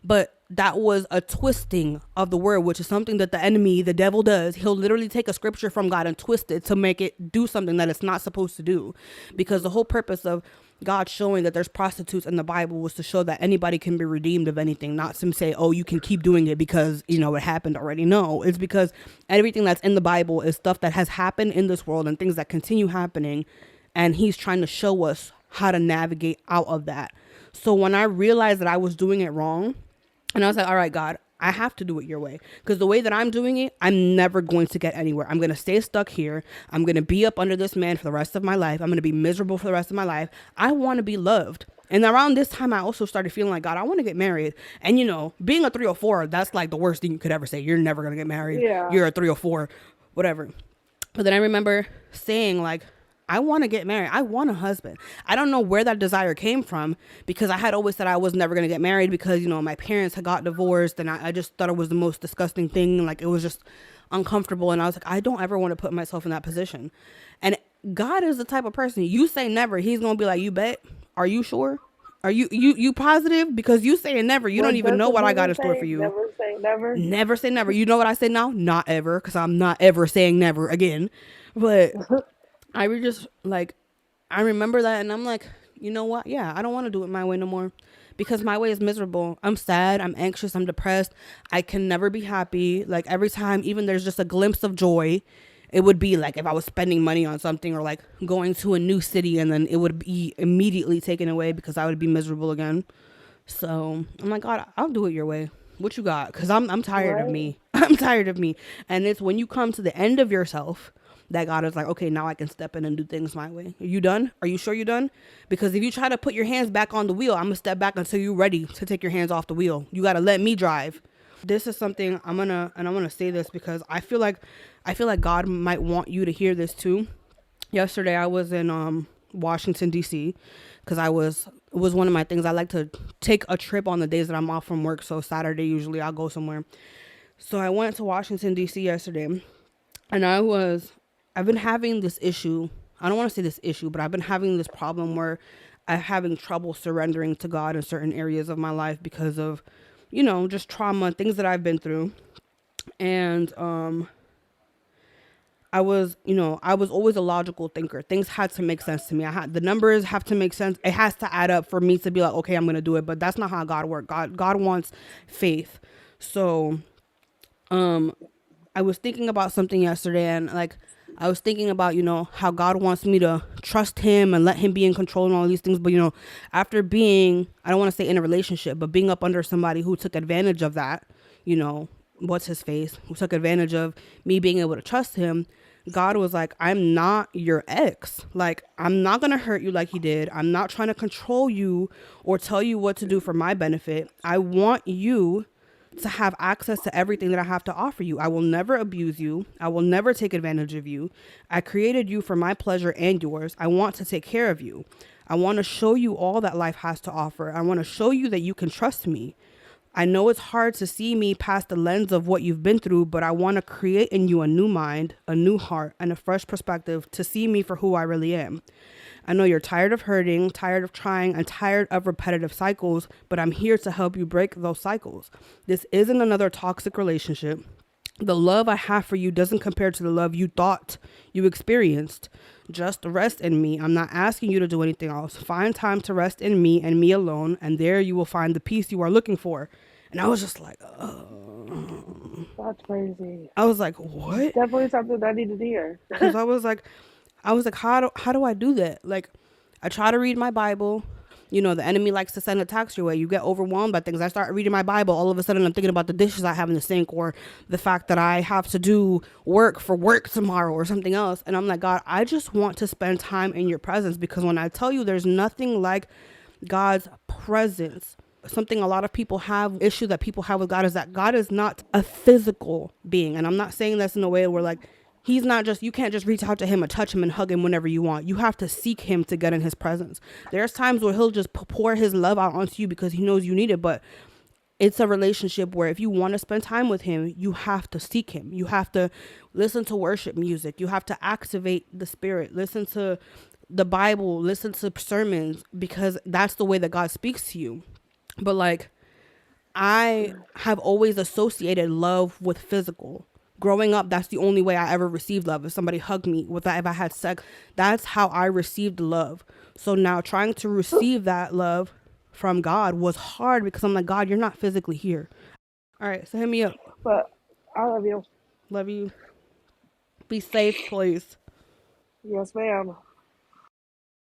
But that was a twisting of the word, which is something that the enemy, the devil, does. He'll literally take a scripture from God and twist it to make it do something that it's not supposed to do. Because the whole purpose of God showing that there's prostitutes in the Bible was to show that anybody can be redeemed of anything, not to say, oh, you can keep doing it because, you know, it happened already. No, it's because everything that's in the Bible is stuff that has happened in this world and things that continue happening. And he's trying to show us how to navigate out of that. So when I realized that I was doing it wrong, and I was like, all right, God, I have to do it your way, because the way that I'm doing it, I'm never going to get anywhere. I'm going to stay stuck here. I'm going to be up under this man for the rest of my life. I'm going to be miserable for the rest of my life. I want to be loved. And around this time, I also started feeling like, God, I want to get married. And, you know, being a 304, that's like the worst thing you could ever say. You're never going to get married. Yeah. You're a 304, whatever. But then I remember saying, like, I want to get married. I want a husband. I don't know where that desire came from, because I had always said I was never going to get married because, you know, my parents had got divorced, and I just thought it was the most disgusting thing. Like, it was just uncomfortable. And I was like, I don't ever want to put myself in that position. And God is the type of person, you say never, he's going to be like, you bet? Are you sure? Are you positive? Because you saying never, you don't even know what I got in store for you. Never say never. Never say never. You know what I say now? Not ever, because I'm not ever saying never again. But I was just like, I remember that, and I'm like, you know what? Yeah, I don't want to do it my way no more, because my way is miserable. I'm sad. I'm anxious. I'm depressed. I can never be happy. Like every time, even there's just a glimpse of joy, it would be like if I was spending money on something, or like going to a new city, and then it would be immediately taken away because I would be miserable again. So I'm like, God, I'll do it your way. What you got? Because I'm tired of me. I'm tired of me. And it's when you come to the end of yourself that God is like, okay, now I can step in and do things my way. Are you done? Are you sure you're done? Because if you try to put your hands back on the wheel, I'm going to step back until you're ready to take your hands off the wheel. You got to let me drive. This is something I'm going to say this because I feel like God might want you to hear this too. Yesterday I was in Washington, D.C. because it was one of my things. I like to take a trip on the days that I'm off from work. So Saturday, usually I'll go somewhere. So I went to Washington, D.C. yesterday, and I've been having this issue. I don't want to say this issue, but I've been having this problem where I'm having trouble surrendering to God in certain areas of my life because of, you know, just trauma, things that I've been through. And I was always a logical thinker. Things had to make sense to me. The numbers have to make sense. It has to add up for me to be like, okay, I'm going to do it. But that's not how God works. God wants faith. So I was thinking about something yesterday, and like, I was thinking about, you know, how God wants me to trust him and let him be in control and all these things. But, you know, after being, I don't want to say in a relationship, but being up under somebody who took advantage of that, you know, what's his face, who took advantage of me being able to trust him, God was like, I'm not your ex. Like, I'm not going to hurt you like he did. I'm not trying to control you or tell you what to do for my benefit. I want you to have access to everything that I have to offer you. I will never abuse you. I will never take advantage of you. I created you for my pleasure and yours. I want to take care of you. I want to show you all that life has to offer. I want to show you that you can trust me. I know it's hard to see me past the lens of what you've been through, but I want to create in you a new mind, a new heart, and a fresh perspective to see me for who I really am. I know you're tired of hurting, tired of trying, and tired of repetitive cycles, but I'm here to help you break those cycles. This isn't another toxic relationship. The love I have for you doesn't compare to the love you thought you experienced. Just rest in me. I'm not asking you to do anything else. Find time to rest in me and me alone, and there you will find the peace you are looking for. And I was just like, oh. That's crazy. I was like, what? Definitely something I needed to hear. Because I was like, how do I do that? Like, I try to read my Bible. You know, the enemy likes to send attacks your way. You get overwhelmed by things. I start reading my Bible. All of a sudden, I'm thinking about the dishes I have in the sink, or the fact that I have to do work tomorrow or something else. And I'm like, God, I just want to spend time in your presence, because when I tell you, there's nothing like God's presence. Something a lot of people have, issue that people have with God, is that God is not a physical being. And I'm not saying this in a way where, like, he's not just, you can't just reach out to him and touch him and hug him whenever you want. You have to seek him to get in his presence. There's times where he'll just pour his love out onto you because he knows you need it. But it's a relationship where if you want to spend time with him, you have to seek him. You have to listen to worship music. You have to activate the spirit. Listen to the Bible. Listen to sermons, because that's the way that God speaks to you. But like, I have always associated love with physical. Growing up, that's the only way I ever received love. If somebody hugged me, if I had sex, that's how I received love. So now trying to receive that love from God was hard, because I'm like, God, you're not physically here. All right, so hit me up. But I love you. Love you. Be safe, please. Yes, ma'am.